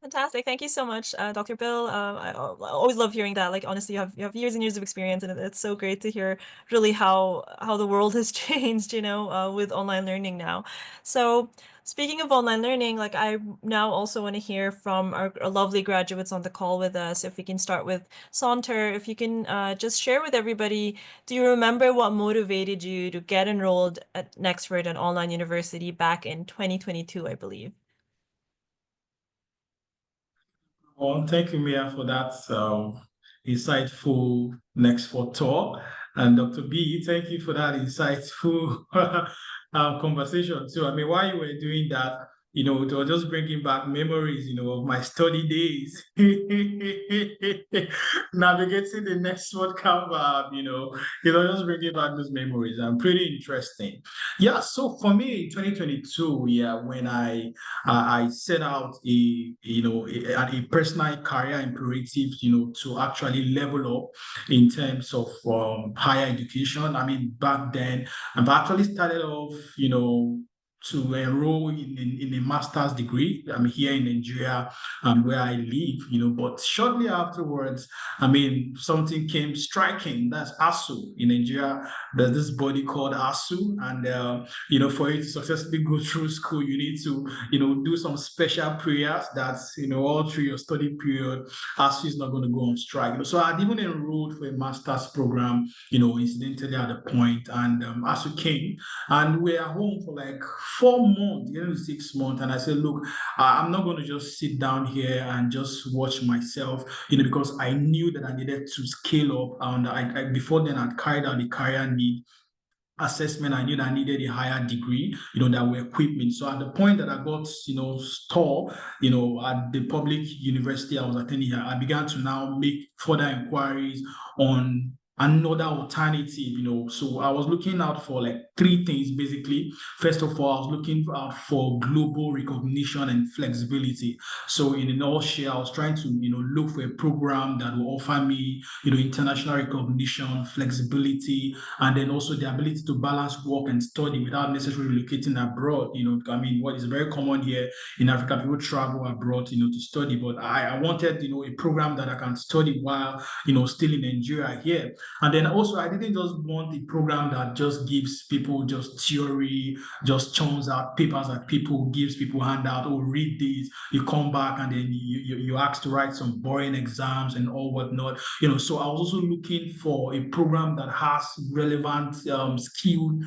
A: Fantastic. Thank you so much, Dr. Bill. I always love hearing that. Like, honestly, you have years and years of experience, and it's so great to hear really how the world has changed, with online learning now. So speaking of online learning, like, I now also want to hear from our lovely graduates on the call with us. If we can start with Sonter, if you can just share with everybody, do you remember what motivated you to get enrolled at Nexford, an online university, back in 2022, I believe?
D: Well, thank you, Mia, for that insightful Nexford tour. And Dr. B, thank you for that insightful conversation too. I mean, while you were doing that, it was just bringing back memories, of my study days. Navigating the Nexford Canva, just bringing back those memories. And pretty interesting. Yeah, so for me, 2022, yeah, when I set out a personal career imperative, to actually level up in terms of higher education. I mean, back then, I've actually started off, to enroll in a master's degree. I'm here in Nigeria, where I live, but shortly afterwards, I mean, something came striking. That's ASU in Nigeria. There's this body called ASU, and for you to successfully go through school, you need to, do some special prayers that, all through your study period, ASU is not going to go on strike. So I'd even enrolled for a master's program, incidentally at the point, and ASU came, and we are home for like 4 months, 6 months, and I said, look, I'm not going to just sit down here and just watch myself, because I knew that I needed to scale up, and I before then I'd carried out the career need assessment. I knew that I needed a higher degree, that will equip me. So at the point that I got, store, at the public university I was attending, I began to now make further inquiries on another alternative, So I was looking out for like three things basically. First of all, I was looking out for global recognition and flexibility. So in a nutshell, I was trying to, look for a program that will offer me, international recognition, flexibility, and then also the ability to balance work and study without necessarily relocating abroad. I mean, what is very common here in Africa, people travel abroad, to study, but I wanted, a program that I can study while, still in Nigeria here. And then also, I didn't just want a program that just gives people just theory, just churns out papers that people gives people handout, or read these, you come back and then you ask to write some boring exams and all whatnot. So I was also looking for a program that has relevant skill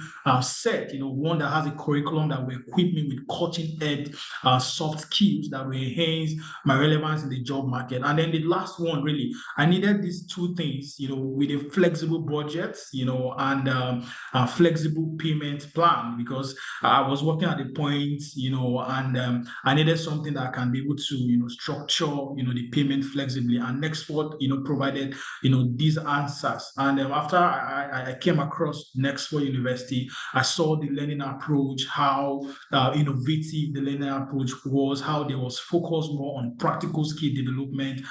D: set, one that has a curriculum that will equip me with cutting edge soft skills that will enhance my relevance in the job market. And then the last one, really, I needed these two things, with a flexible budget, and a flexible payment plan, because I was working at a point, and I needed something that I can be able to, structure, the payment flexibly. And Nexford, provided, these answers. And after I came across Nexford University, I saw the learning approach, how innovative the learning approach was, how there was focus more on practical skill development,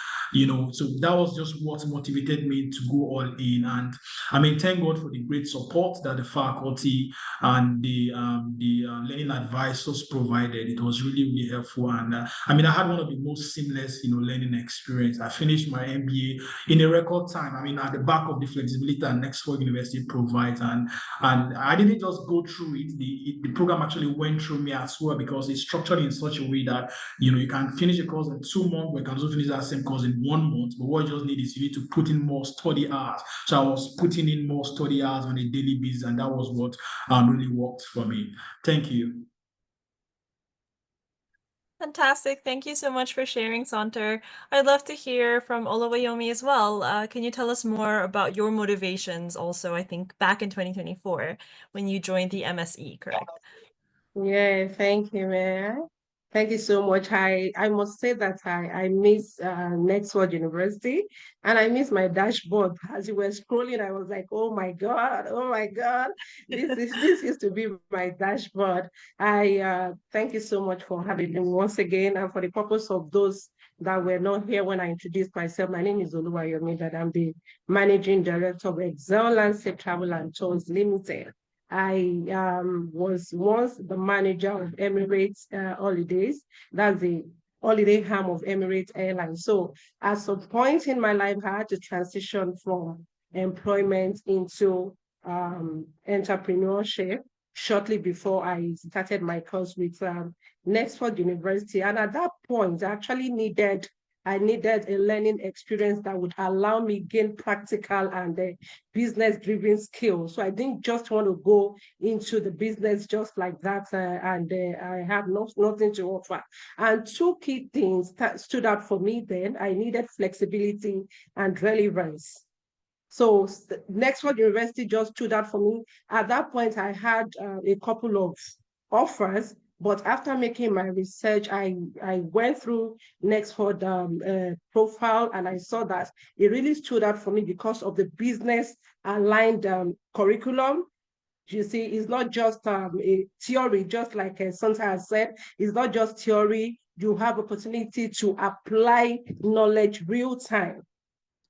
D: so that was just what motivated me to go all in. And I mean, thank God for the great support that the faculty and the learning advisors provided. It was really, really helpful. And I mean, I had one of the most seamless, learning experience. I finished my MBA in a record time. I mean, at the back of the flexibility that Nexford University provides. And I didn't just go through it. The program actually went through me as well, because it's structured in such a way that, you can finish a course in 2 months, but you can also finish that same course in 1 month. But what you just need is you need to put in more study hours. So I was putting in more study hours on a daily basis, and that was what really worked for me. Thank you.
A: Fantastic. Thank you so much for sharing, Sonter. I'd love to hear from Oluwayomi as well. Can you tell us more about your motivations also, I think, back in 2024 when you joined the MSE, correct?
C: Yeah, thank you, man. Thank you so much. I must say that I miss Nexford University, and I miss my dashboard. As you were scrolling, I was like, oh my God, this used to be my dashboard. I thank you so much for having me once again, and for the purpose of those that were not here when I introduced myself. My name is Oluwayomi Dada. I'm the Managing Director of Excel Landsafe Travel and Tours Limited. I was once the manager of Emirates Holidays. That's the holiday arm of Emirates Airlines. So at some point in my life, I had to transition from employment into entrepreneurship shortly before I started my course with Nexford University. And at that point, I needed a learning experience that would allow me gain practical and business-driven skills. So I didn't just want to go into the business just like that, and I had nothing to offer. And two key things that stood out for me then: I needed flexibility and relevance. So Nexford University just stood out for me. At that point, I had a couple of offers, but after making my research, I went through Nexford profile, and I saw that it really stood out for me because of the business aligned curriculum. You see, it's not just a theory, just like Sonter has said. It's not just theory. You have opportunity to apply knowledge real time.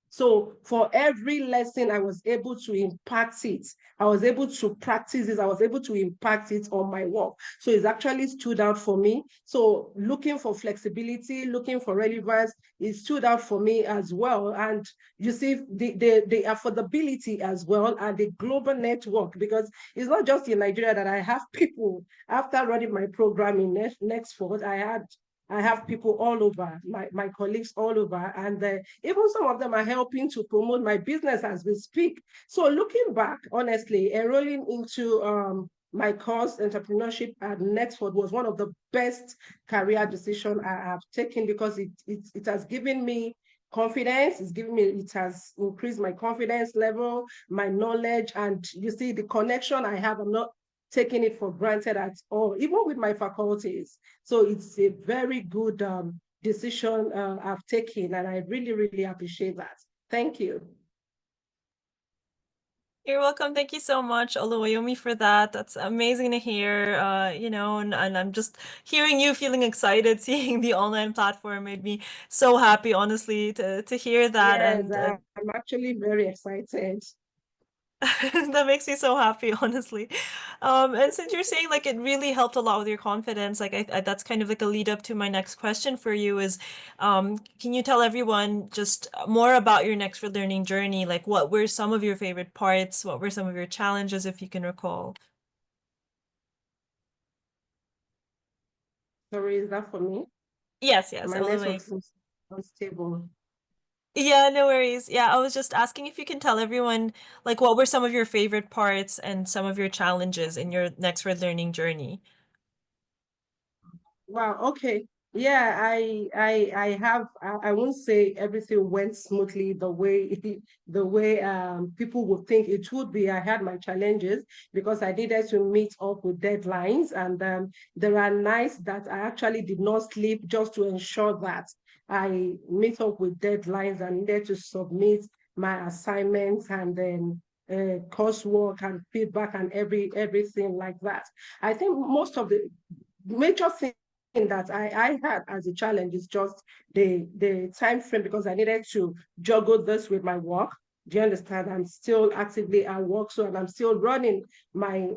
C: So for every lesson, I was able to impact it. I was able to practice it. I was able to impact it on my work. So it's actually stood out for me. So looking for flexibility, looking for relevance, it stood out for me as well. And you see the affordability as well, and the global network, because it's not just in Nigeria that I have people. After running my program in Nexford, I have people all over, my colleagues all over, and even some of them are helping to promote my business as we speak. So looking back, honestly, enrolling into my course, entrepreneurship at Nexford, was one of the best career decisions I have taken, because it has given me confidence. It has increased my confidence level, my knowledge, and you see the connection I have. I'm not taking it for granted at all, even with my faculties. So it's a very good decision I've taken, and I really, really appreciate that. Thank you.
A: You're welcome. Thank you so much, Oluwayomi, for that. That's amazing to hear. And I'm just hearing you feeling excited, seeing the online platform made me so happy, honestly, to hear that.
C: Yes,
A: And
C: I'm actually very excited.
A: that makes me so happy, honestly. And since you're saying like it really helped a lot with your confidence, like that's kind of like a lead up to my next question for you is, can you tell everyone just more about your Nexford learning journey? Like what were some of your favorite parts? What were some of your challenges, if you can recall?
C: Sorry, is that for me?
A: Yes, yes,
C: My network
A: Oluwayomi.
C: seems unstable.
A: Yeah, no worries. Yeah, I was just asking if you can tell everyone like what were some of your favorite parts and some of your challenges in your Nexford learning journey.
C: Wow, okay. Yeah, I won't say everything went smoothly the way the way people would think it would be. I had my challenges because I needed to meet up with deadlines, and there are nights that I actually did not sleep just to ensure that I meet up with deadlines and needed to submit my assignments and then coursework and feedback and everything like that. I think most of the major thing that I had as a challenge is just the time frame because I needed to juggle this with my work. Do you understand? I'm still actively at work, so and I'm still running my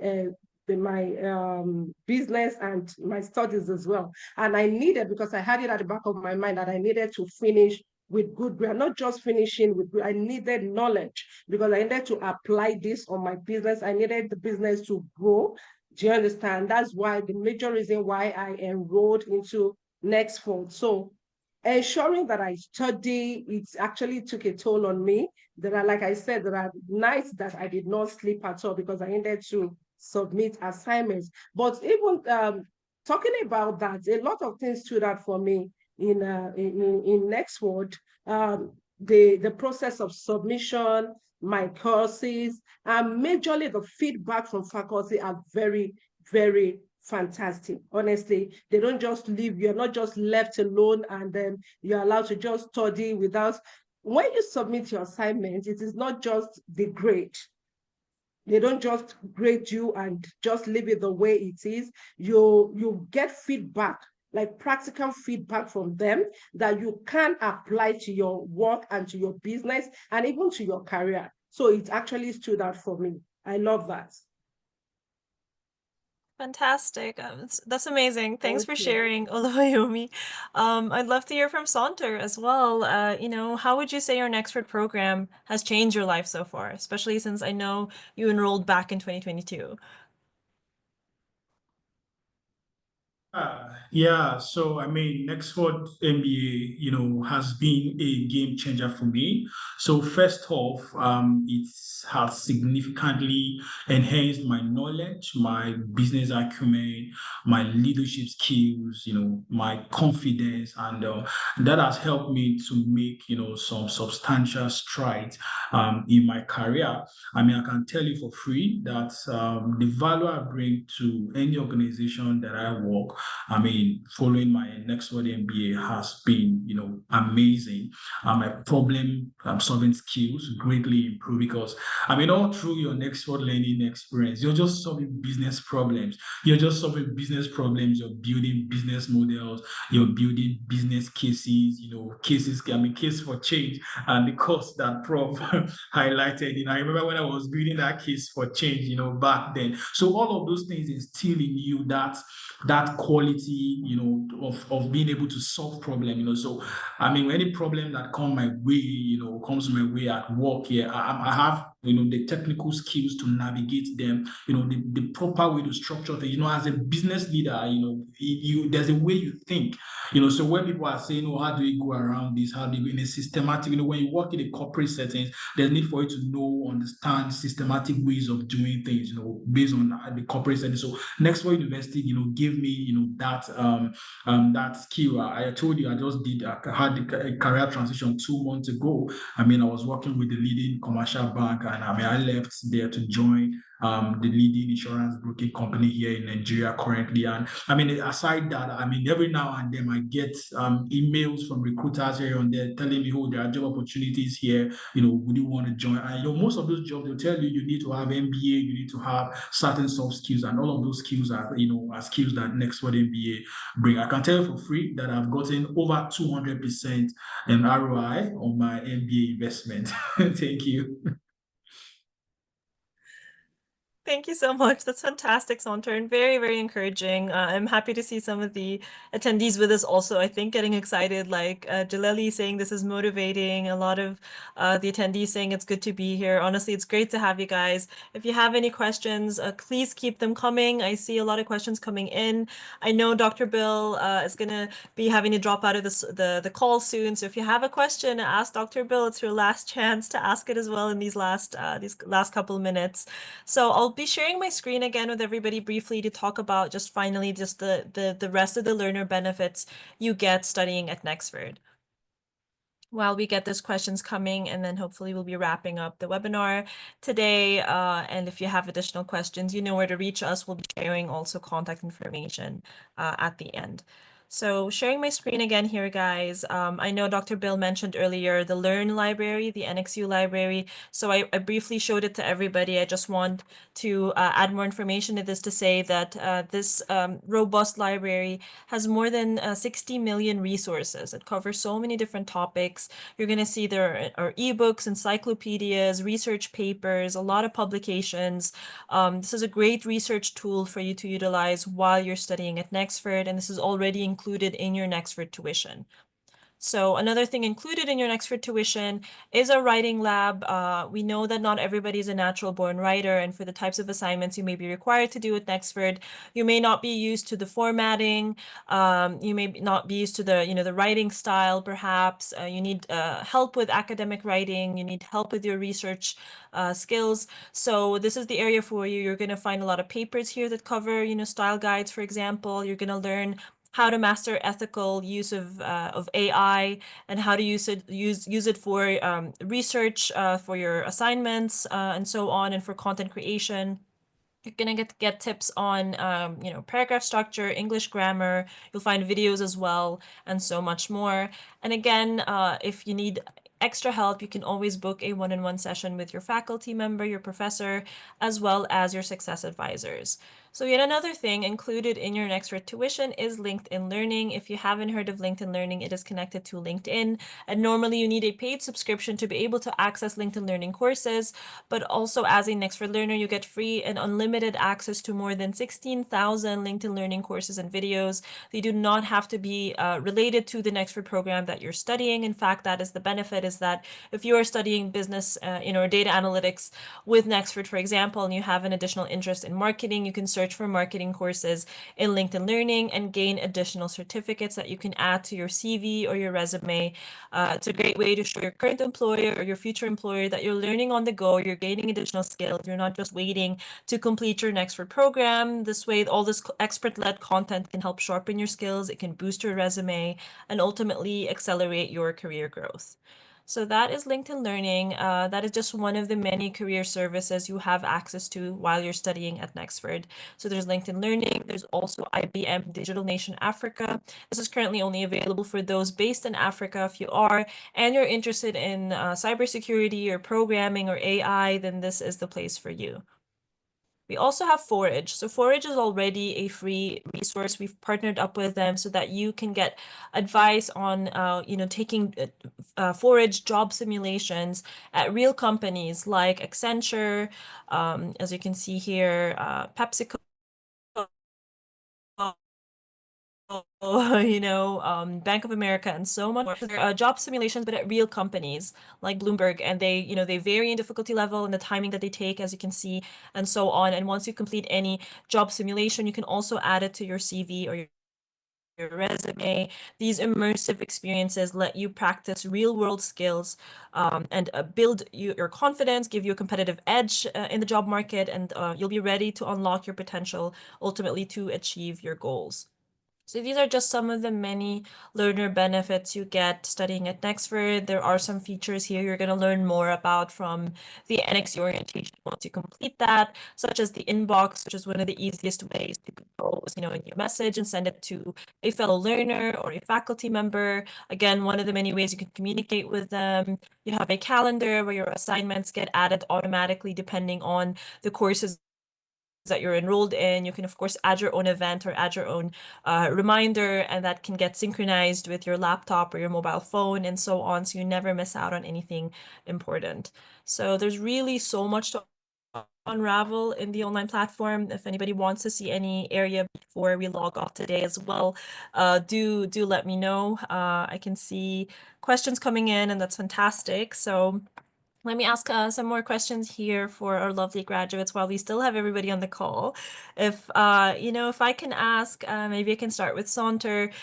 C: business and my studies as well. And I needed because I had it at the back of my mind that I needed to finish with good grade, not just finishing with good. I needed knowledge because I needed to apply this on my business. I needed the business to grow. Do you understand? That's why the major reason why I enrolled into Nexford. So ensuring that I study, it actually took a toll on me. There are, like I said, there are nights that I did not sleep at all because I needed to submit assignments. But even talking about that, a lot of things stood out for me in Nexford. The process of submission, my courses, and majorly the feedback from faculty are very, very fantastic. Honestly, they don't just leave, you're not just left alone and then you're allowed to just study without. When you submit your assignment, it is not just the grade. They don't just grade you and just leave it the way it is. You get feedback, like practical feedback from them that you can apply to your work and to your business and even to your career. So it actually stood out for me. I love that.
A: Fantastic. That's amazing. Thanks
C: Thank
A: for
C: you.
A: sharing, Oluwayomi. I'd love to hear from Sonter as well. How would you say your Nexford program has changed your life so far, especially since I know you enrolled back in 2022?
D: Yeah, so I mean, Nexford MBA, has been a game changer for me. So first off, it has significantly enhanced my knowledge, my business acumen, my leadership skills, my confidence, and that has helped me to make, some substantial strides in my career. I mean, I can tell you for free that the value I bring to any organization that I work, I mean, following my Nexford MBA has been, amazing. My problem solving skills greatly improved because, I mean, all through your Nexford learning experience, you're just solving business problems. You're just solving business problems. You're building business models. You're building business cases. Cases. I mean, case for change and the course that Prof highlighted. I remember when I was building that case for change. Back then. So all of those things instill in you that quality, of being able to solve problem. So I mean, any problem that comes my way at work here, I have, the technical skills to navigate them, the proper way to structure things. As a business leader, there's a way you think, so when people are saying, oh, how do we go around this? How do you, in a systematic, when you work in a corporate settings, there's need for you to understand systematic ways of doing things, based on the corporate setting. So Nexford University, gave me, that skill. I told you I just had a career transition 2 months ago. I mean, I was working with the leading commercial bank and I left there to join the leading insurance broking company here in Nigeria currently. And aside that, every now and then I get emails from recruiters here and there telling me, oh, there are job opportunities here. Would you want to join? And most of those jobs, they'll tell you need to have MBA, you need to have certain soft skills, and all of those skills are skills that Nexford MBA bring. I can tell you for free that I've gotten over 200% ROI on my MBA investment. Thank you.
A: Thank you so much. That's fantastic, Sonter, and very, very encouraging. I'm happy to see some of the attendees with us also, I think, getting excited, like Jaleli saying this is motivating, a lot of the attendees saying it's good to be here. Honestly, it's great to have you guys. If you have any questions, please keep them coming. I see a lot of questions coming in. I know Dr. Bill is going to be having to drop out of the call soon, so if you have a question, ask Dr. Bill. It's your last chance to ask it as well in these last couple of minutes. So I'll be sharing my screen again with everybody briefly to talk about just finally just the rest of the learner benefits you get studying at Nexford. While we get those questions coming, and then hopefully we'll be wrapping up the webinar today. And if you have additional questions, you know where to reach us. We'll be sharing also contact information at the end. So sharing my screen again here, guys. I know Dr. Bill mentioned earlier the Learn library, the NXU library. So I briefly showed it to everybody. I just want to add more information to this to say that this robust library has more than 60 million resources. It covers so many different topics. You're going to see there are ebooks, encyclopedias, research papers, a lot of publications. This is a great research tool for you to utilize while you're studying at Nexford, and this is already included in your Nexford tuition. So another thing included in your Nexford tuition is a writing lab. We know that not everybody is a natural born writer, and for the types of assignments you may be required to do at Nexford, you may not be used to the formatting. You may not be used to the writing style, perhaps. You need help with academic writing. You need help with your research skills. So this is the area for you. You're going to find a lot of papers here that cover, style guides, for example. You're going to learn how to master ethical use of AI and how to use it for research, for your assignments, and so on, and for content creation. You're gonna get tips on paragraph structure, English grammar. You'll find videos as well, and so much more. And again, if you need extra help, you can always book a one-on-one session with your faculty member, your professor, as well as your success advisors. So yet another thing included in your Nexford tuition is LinkedIn Learning. If you haven't heard of LinkedIn Learning, it is connected to LinkedIn. And normally you need a paid subscription to be able to access LinkedIn Learning courses, but also as a Nexford learner, you get free and unlimited access to more than 16,000 LinkedIn Learning courses and videos. They do not have to be related to the Nexford program that you're studying. In fact, that is the benefit, is that if you are studying business, or data analytics with Nexford, for example, and you have an additional interest in marketing, you can search for marketing courses in LinkedIn Learning and gain additional certificates that you can add to your CV or your resume. It's a great way to show your current employer or your future employer that you're learning on the go, you're gaining additional skills, you're not just waiting to complete your Nexford program. This way, all this expert-led content can help sharpen your skills, it can boost your resume, and ultimately accelerate your career growth. So that is LinkedIn Learning. That is just one of the many career services you have access to while you're studying at Nexford. So there's LinkedIn Learning. There's also IBM Digital Nation Africa. This is currently only available for those based in Africa. If you are and you're interested in cybersecurity or programming or AI, then this is the place for you. We also have Forage. So Forage is already a free resource. We've partnered up with them so that you can get advice on, taking Forage job simulations at real companies like Accenture, as you can see here, PepsiCo, Bank of America, and so much more. Job simulations, but at real companies like Bloomberg, and they vary in difficulty level and the timing that they take, as you can see, and so on. And once you complete any job simulation, you can also add it to your CV or your resume. These immersive experiences let you practice real-world skills and build your confidence, give you a competitive edge in the job market, and you'll be ready to unlock your potential, ultimately to achieve your goals. So these are just some of the many learner benefits you get studying at Nexford. There are some features here you're going to learn more about from the NXU Orientation once you complete that, such as the inbox, which is one of the easiest ways to compose, a new message and send it to a fellow learner or a faculty member. Again, one of the many ways you can communicate with them. You have a calendar where your assignments get added automatically depending on the courses that you're enrolled in. You can, of course, add your own event or add your own reminder, and that can get synchronized with your laptop or your mobile phone and so on, so you never miss out on anything important. So there's really so much to unravel in the online platform. If anybody wants to see any area before we log off today as well, do let me know. I can see questions coming in, and that's fantastic. So let me ask some more questions here for our lovely graduates while we still have everybody on the call. If if I can ask, maybe I can start with Sonter.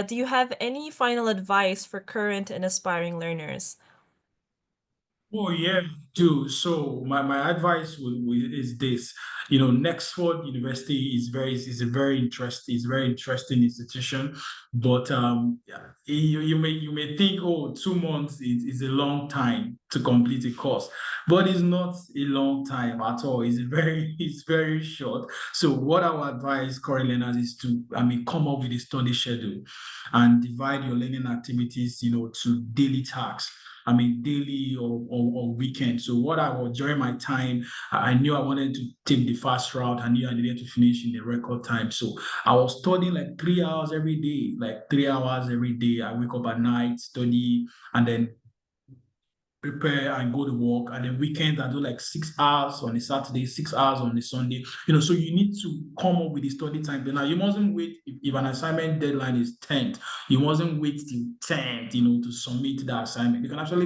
A: Do you have any final advice for current and aspiring learners?
D: Oh yeah, do. So my advice is this. Nexford University is a very interesting institution, but yeah, you may think, oh, 2 months is a long time to complete a course, but it's not a long time at all. It's very short. So what I would advise current learners is to, come up with a study schedule and divide your learning activities, to daily tasks. Daily or weekend. So what I was during my time, I knew I wanted to take the fast route. I knew I needed to finish in a record time. So I was studying like 3 hours every day, like 3 hours every day. I wake up at night, study, and then prepare and go to work. And then weekends I do like 6 hours on a Saturday, 6 hours on a Sunday. So you need to come up with the study time. But now you mustn't wait if an assignment deadline is 10th. You mustn't wait till 10th, to submit the assignment. You can actually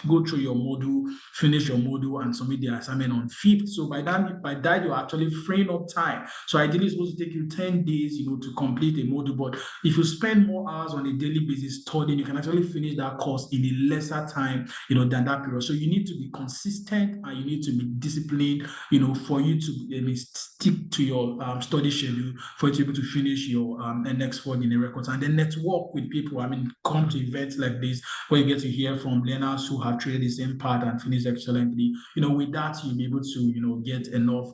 D: go through your module, finish your module, and submit the assignment on 5th. So by that you're actually freeing up time. So ideally it's supposed to take you 10 days, to complete a module. But if you spend more hours on a daily basis studying, you can actually finish that course in a lesser time, than that period. So you need to be consistent and you need to be disciplined, for you to stick to your study schedule, for you to be able to finish your Nexford in a record time. And then network with people. Come to events like this where you get to hear from learners who have traded the same path and finished excellently. With that, you'll be able to, get enough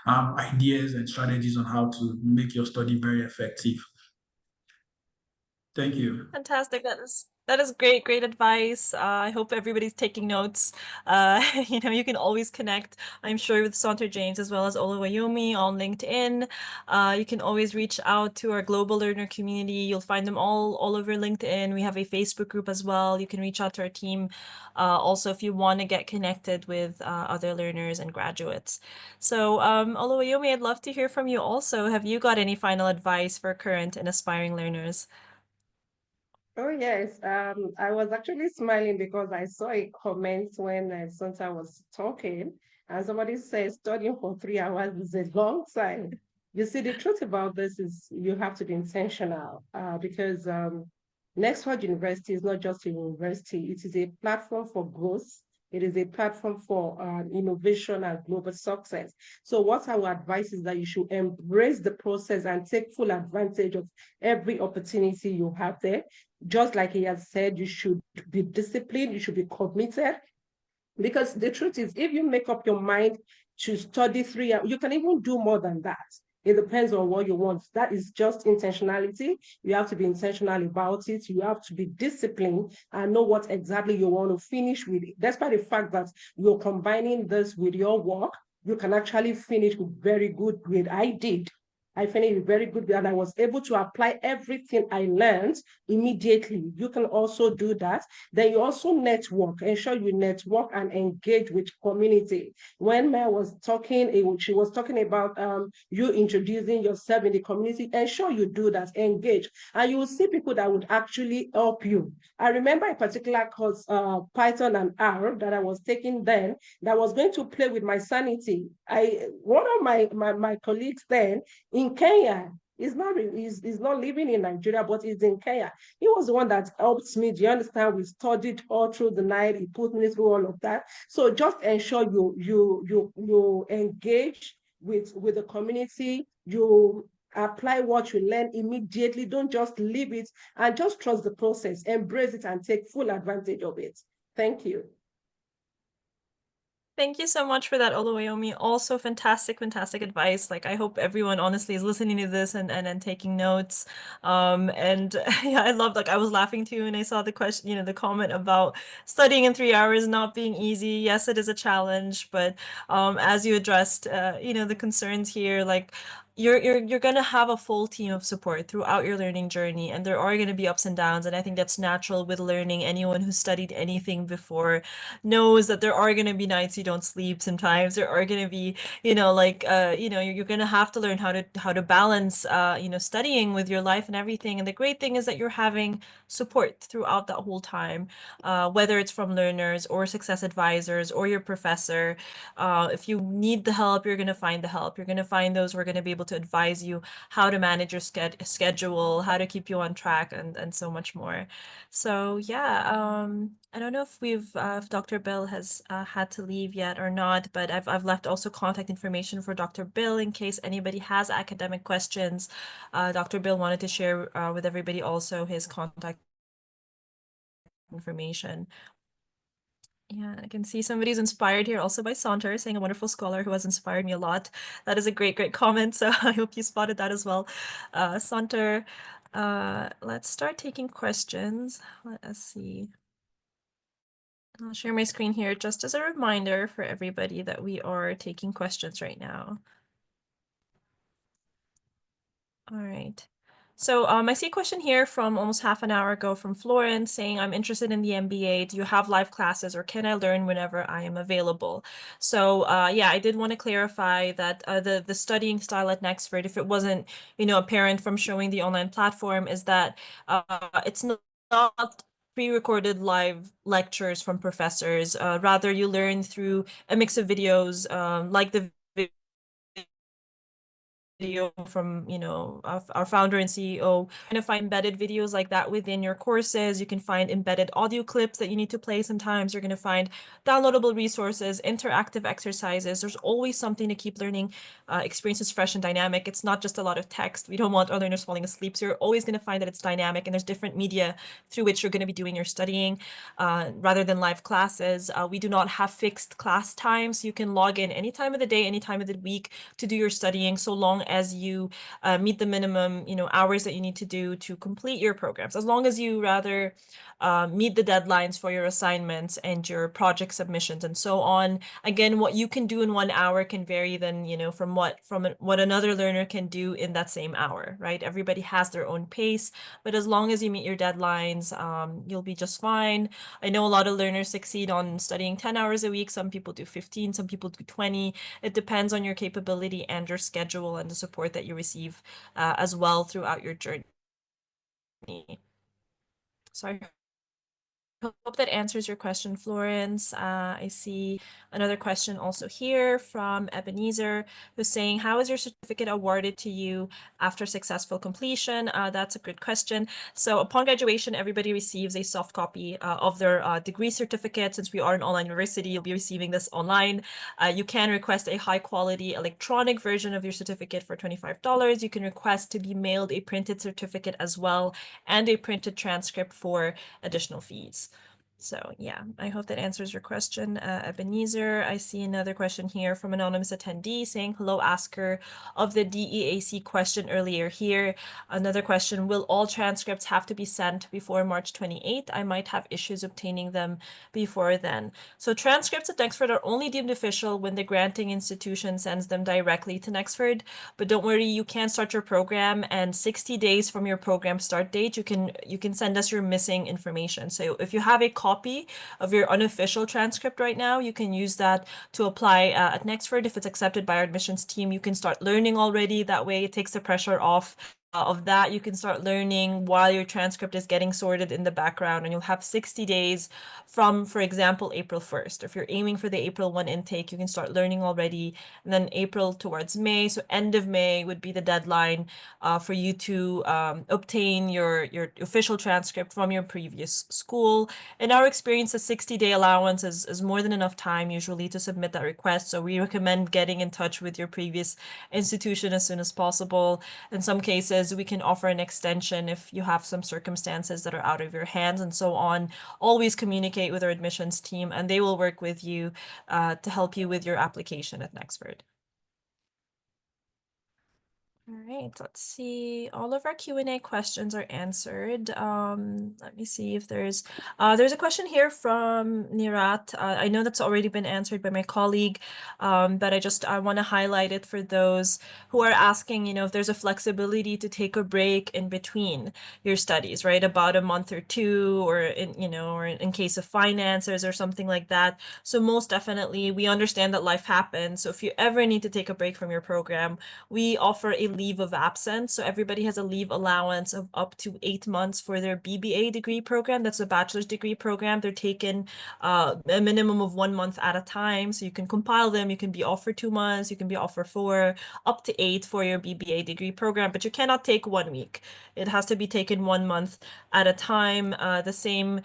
D: ideas and strategies on how to make your study very effective. Thank you.
A: Fantastic. That is great advice. I hope everybody's taking notes. You can always connect, I'm sure, with Sonter James as well as Oluwayomi on LinkedIn. You can always reach out to our global learner community. You'll find them all over LinkedIn. We have a Facebook group as well. You can reach out to our team. Also, if you want to get connected with other learners and graduates. So, Oluwayomi, I'd love to hear from you also. Have you got any final advice for current and aspiring learners?
C: Oh, yes. I was actually smiling because I saw a comment when Sonta was talking, and somebody said studying for 3 hours is a long time. You see, the truth about this is you have to be intentional because Nexford University is not just a university, it is a platform for growth. It is a platform for innovation and global success. So, what I would advise is that you should embrace the process and take full advantage of every opportunity you have there. Just like he has said, you should be disciplined, you should be committed. Because the truth is, if you make up your mind to study 3 hours, you can even do more than that. It depends on what you want. That is just intentionality. You have to be intentional about it. You have to be disciplined and know what exactly you want to finish with. Despite the fact that you're combining this with your work, you can actually finish with very good grade. I did. I finished with very good, and I was able to apply everything I learned immediately. You can also do that. Then you also network, ensure you network and engage with community. When Maya was talking, she was talking about you introducing yourself in the community. Ensure you do that, engage, and you will see people that would actually help you. I remember a particular course, Python and R, that I was taking then, that was going to play with my sanity. One of my colleagues then in Kenya, he's not living in Nigeria, but he's in Kenya. He was the one that helped me. Do you understand? We studied all through the night. He put me through all of that. So just ensure you engage with the community. You apply what you learn immediately. Don't just leave it, and just trust the process, embrace it, and take full advantage of it. Thank you.
A: Thank you so much for that, Oluwayomi. Also fantastic, fantastic advice. Like, I hope everyone honestly is listening to this and taking notes. And yeah, I loved, like, I was laughing too, and I saw the question, the comment about studying in 3 hours not being easy. Yes, it is a challenge, but as you addressed, the concerns here, like, you're gonna have a full team of support throughout your learning journey, and there are gonna be ups and downs, and I think that's natural with learning. Anyone who studied anything before knows that there are going to be nights you don't sleep sometimes. There are going to be, you're going to have to learn how to balance, studying with your life and everything. And the great thing is that you're having support throughout that whole time, whether it's from learners or success advisors or your professor. If you need the help, you're going to find the help. You're going to find those who are going to be able to advise you how to manage your schedule, how to keep you on track, and so much more. So yeah, I don't know if Dr. Bill has had to leave yet or not, but I've left also contact information for Dr. Bill in case anybody has academic questions. Dr. Bill wanted to share with everybody also his contact information. Yeah, I can see somebody's inspired here also by Sonter, saying a wonderful scholar who has inspired me a lot. That is a great, great comment. So I hope you spotted that as well. Sonter, let's start taking questions. Let us see. I'll share my screen here just as a reminder for everybody that we are taking questions right now. All right. So I see a question here from almost half an hour ago from Florence saying, I'm interested in the MBA. Do you have live classes or can I learn whenever I am available? So yeah, I did want to clarify that the studying style at Nexford, if it wasn't, apparent from showing the online platform, is that it's not pre-recorded live lectures from professors. Rather, you learn through a mix of videos, like the video from our founder and CEO. Kind of find embedded videos like that within your courses. You can find embedded audio clips that you need to play sometimes. You're going to find downloadable resources, interactive exercises. There's always something to keep learning experiences fresh and dynamic. It's not just a lot of text. We don't want our learners falling asleep, so you're always going to find that it's dynamic, and there's different media through which you're going to be doing your studying rather than live classes. We do not have fixed class times. You can log in any time of the day, any time of the week to do your studying, so long as you meet the minimum, hours that you need to do to complete your programs. As long as you rather meet the deadlines for your assignments and your project submissions and so on. Again, what you can do in 1 hour can vary than, from what another learner can do in that same hour, right? Everybody has their own pace, but as long as you meet your deadlines, you'll be just fine. I know a lot of learners succeed on studying 10 hours a week. Some people do 15, some people do 20. It depends on your capability and your schedule and the support that you receive as well throughout your journey. So I hope that answers your question, Florence. I see another question also here from Ebenezer, who's saying, how is your certificate awarded to you after successful completion? That's a good question. So upon graduation, everybody receives a soft copy of their degree certificate. Since we are an online university, you'll be receiving this online. You can request a high quality electronic version of your certificate for $25. You can request to be mailed a printed certificate as well, and a printed transcript for additional fees. So yeah, I hope that answers your question, Ebenezer. I see another question here from anonymous attendee saying, hello, asker of the DEAC question earlier here. Another question, will all transcripts have to be sent before March 28th? I might have issues obtaining them before then. So transcripts at Nexford are only deemed official when the granting institution sends them directly to Nexford. But don't worry, you can start your program, and 60 days from your program start date, you can send us your missing information. So if you have a copy of your unofficial transcript right now, you can use that to apply at Nexford. If it's accepted by our admissions team, you can start learning already. That way it takes the pressure off of that, you can start learning while your transcript is getting sorted in the background, and you'll have 60 days from, for example, April 1st. If you're aiming for the April 1 intake, you can start learning already, and then April towards May, so end of May would be the deadline for you to obtain your official transcript from your previous school. In our experience, a 60-day allowance is more than enough time usually to submit that request, so we recommend getting in touch with your previous institution as soon as possible. In some cases, we can offer an extension if you have some circumstances that are out of your hands and so on. Always communicate with our admissions team, and they will work with you to help you with your application at Nexford. All right, let's see. All of our Q&A questions are answered. Let me see if there's a question here from Nirat. I know that's already been answered by my colleague, but I want to highlight it for those who are asking, if there's a flexibility to take a break in between your studies, right? About a month or two, or in case of finances or something like that. So most definitely, we understand that life happens. So if you ever need to take a break from your program, we offer a leave of absence. So everybody has a leave allowance of up to 8 months for their BBA degree program. That's a bachelor's degree program. They're taken a minimum of 1 month at a time. So you can compile them. You can be off for 2 months. You can be off for 4, up to 8 for your BBA degree program, but you cannot take 1 week. It has to be taken 1 month at a time. The same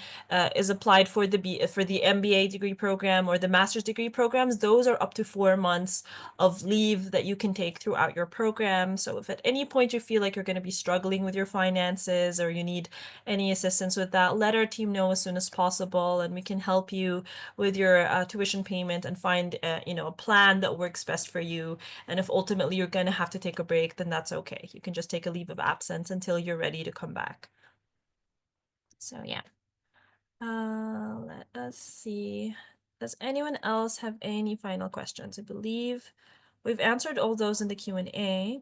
A: is applied for the MBA degree program or the master's degree programs. Those are up to 4 months of leave that you can take throughout your program. So if at any point you feel like you're going to be struggling with your finances or you need any assistance with that, let our team know as soon as possible, and we can help you with your tuition payment and find a plan that works best for you. And if ultimately you're going to have to take a break, then that's okay. You can just take a leave of absence until you're ready to come back. So yeah. Let us see. Does anyone else have any final questions? I believe we've answered all those in the Q&A.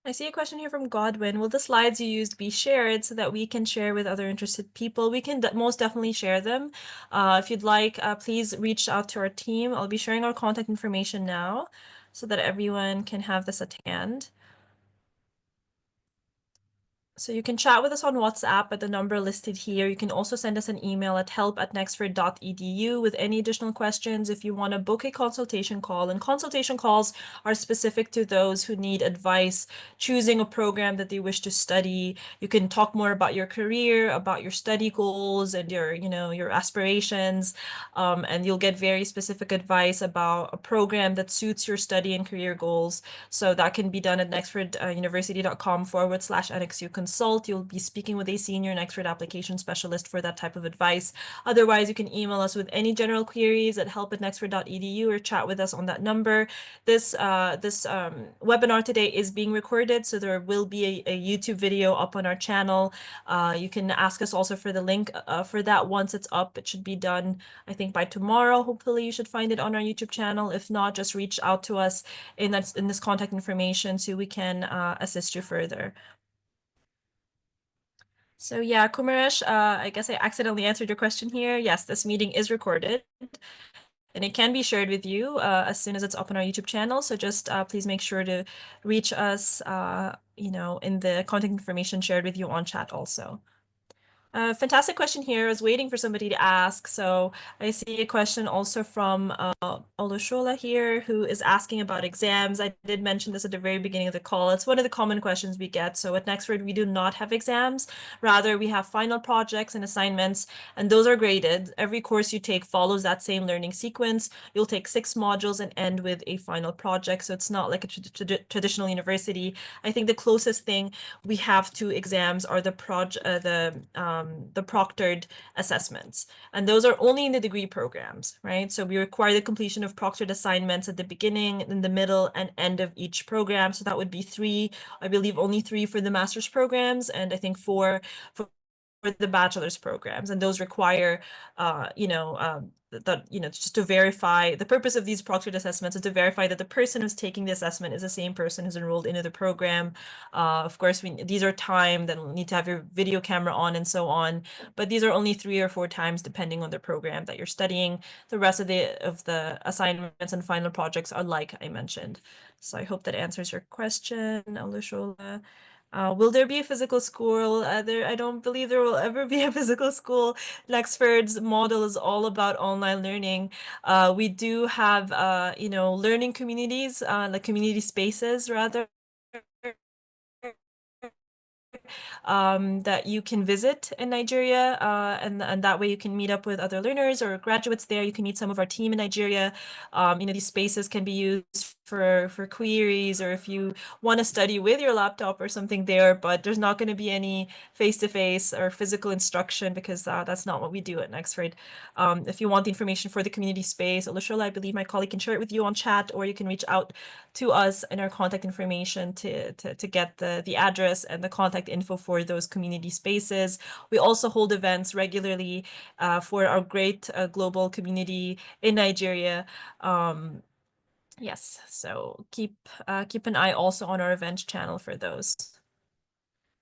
A: I see a question here from Godwin. Will the slides you used be shared so that we can share with other interested people? We can most definitely share them. If you'd like, please reach out to our team. I'll be sharing our contact information now so that everyone can have this at hand. So you can chat with us on WhatsApp at the number listed here. You can also send us an email at help@nexford.edu with any additional questions if you want to book a consultation call. And consultation calls are specific to those who need advice choosing a program that they wish to study. You can talk more about your career, about your study goals and your aspirations, and you'll get very specific advice about a program that suits your study and career goals. So that can be done at nexforduniversity.com/NXU consult. You'll be speaking with a senior Nexford Application Specialist for that type of advice. Otherwise, you can email us with any general queries at help@nexford.edu or chat with us on that number. This webinar today is being recorded, so there will be a YouTube video up on our channel. You can ask us also for the link for that once it's up. It should be done, I think, by tomorrow. Hopefully, you should find it on our YouTube channel. If not, just reach out to us in this contact information so we can assist you further. So yeah, Kumaresh, I guess I accidentally answered your question here. Yes, this meeting is recorded and it can be shared with you as soon as it's up on our YouTube channel. So just please make sure to reach us, in the contact information shared with you on chat also. Fantastic question here. I was waiting for somebody to ask. So I see a question also from Olushola here, who is asking about exams. I did mention this at the very beginning of the call. It's one of the common questions we get. So at Nexford, we do not have exams. Rather, we have final projects and assignments, and those are graded. Every course you take follows that same learning sequence. You'll take 6 modules and end with a final project. So it's not like a traditional university. I think the closest thing we have to exams are the proctored assessments, and those are only in the degree programs, right? So we require the completion of proctored assignments at the beginning, in the middle, and end of each program. So that would be 3, I believe only 3 for the master's programs, and I think 4 for the bachelor's programs, and those require, just to verify. The purpose of these proctored assessments is to verify that the person who's taking the assessment is the same person who's enrolled into the program. Of course, these are timed and need to have your video camera on and so on, but these are only 3 or 4 times depending on the program that you're studying. The rest of the assignments and final projects are like I mentioned. So I hope that answers your question, Alushola. Will there be a physical school? I don't believe there will ever be a physical school. Nexford's model is all about online learning. We do have, learning communities, like community spaces rather, that you can visit in Nigeria, and that way you can meet up with other learners or graduates there. You can meet some of our team in Nigeria. These spaces can be used for queries, or if you want to study with your laptop or something there, but there's not going to be any face-to-face or physical instruction because that's not what we do at Nexford. If you want the information for the community space, Alushola, I believe my colleague can share it with you on chat, or you can reach out to us in our contact information to get the address and the contact info for those community spaces. We also hold events regularly for our great global community in Nigeria. Yes, so keep an eye also on our events channel for those.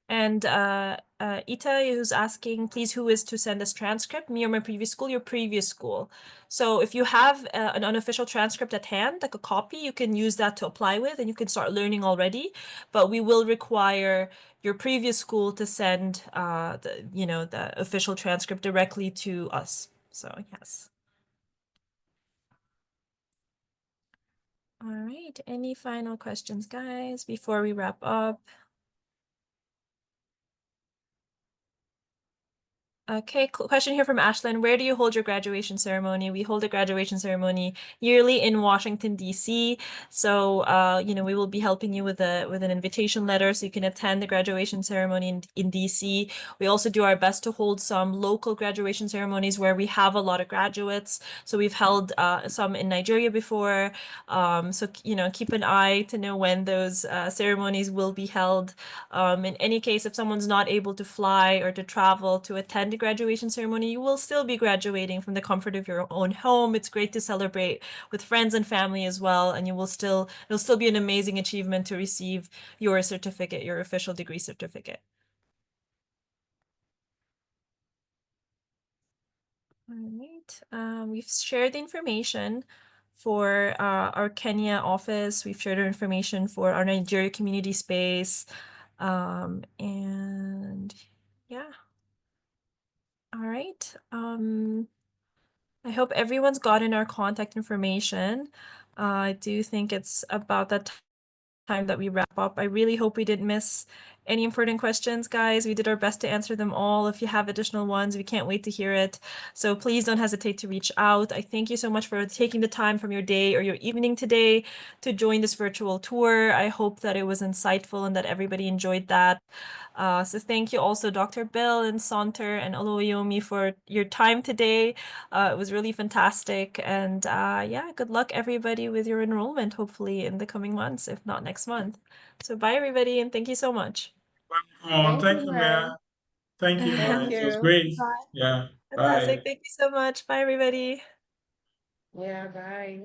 A: And Ita, who's asking, please, who is to send us transcript? Me or my previous school? Your previous school. So if you have an unofficial transcript at hand, like a copy, you can use that to apply with, and you can start learning already. But we will require your previous school to send the official transcript directly to us. So yes. All right. Any final questions, guys, before we wrap up? Okay, question here from Ashlyn. Where do you hold your graduation ceremony? We hold a graduation ceremony yearly in Washington, D.C. So, we will be helping you with an invitation letter so you can attend the graduation ceremony in D.C. We also do our best to hold some local graduation ceremonies where we have a lot of graduates. So we've held some in Nigeria before. So, keep an eye to know when those ceremonies will be held. In any case, if someone's not able to fly or to travel to attend a graduation ceremony, you will still be graduating from the comfort of your own home. It's great to celebrate with friends and family as well, and it'll still be an amazing achievement to receive your certificate, your official degree certificate. All right, we've shared the information for our Kenya office. We've shared our information for our Nigeria community space. And yeah. All right. I hope everyone's gotten our contact information. I do think it's about that time that we wrap up. I really hope we didn't miss any important questions, guys. We did our best to answer them all. If you have additional ones, we can't wait to hear it. So please don't hesitate to reach out. I thank you so much for taking the time from your day or your evening today to join this virtual tour. I hope that it was insightful and that everybody enjoyed that. So thank you also, Dr. Bill and Sonter and Oluwayomi, for your time today. It was really fantastic. And good luck everybody with your enrollment, hopefully in the coming months, if not next month. So bye, everybody, and thank you so much.
D: Thank you, Mia. Thank you, Mia.
C: Thank
D: It was
C: you.
D: great.
A: Bye.
D: Yeah.
A: Fantastic.
D: Bye.
A: Thank you so much. Bye, everybody.
C: Yeah, bye.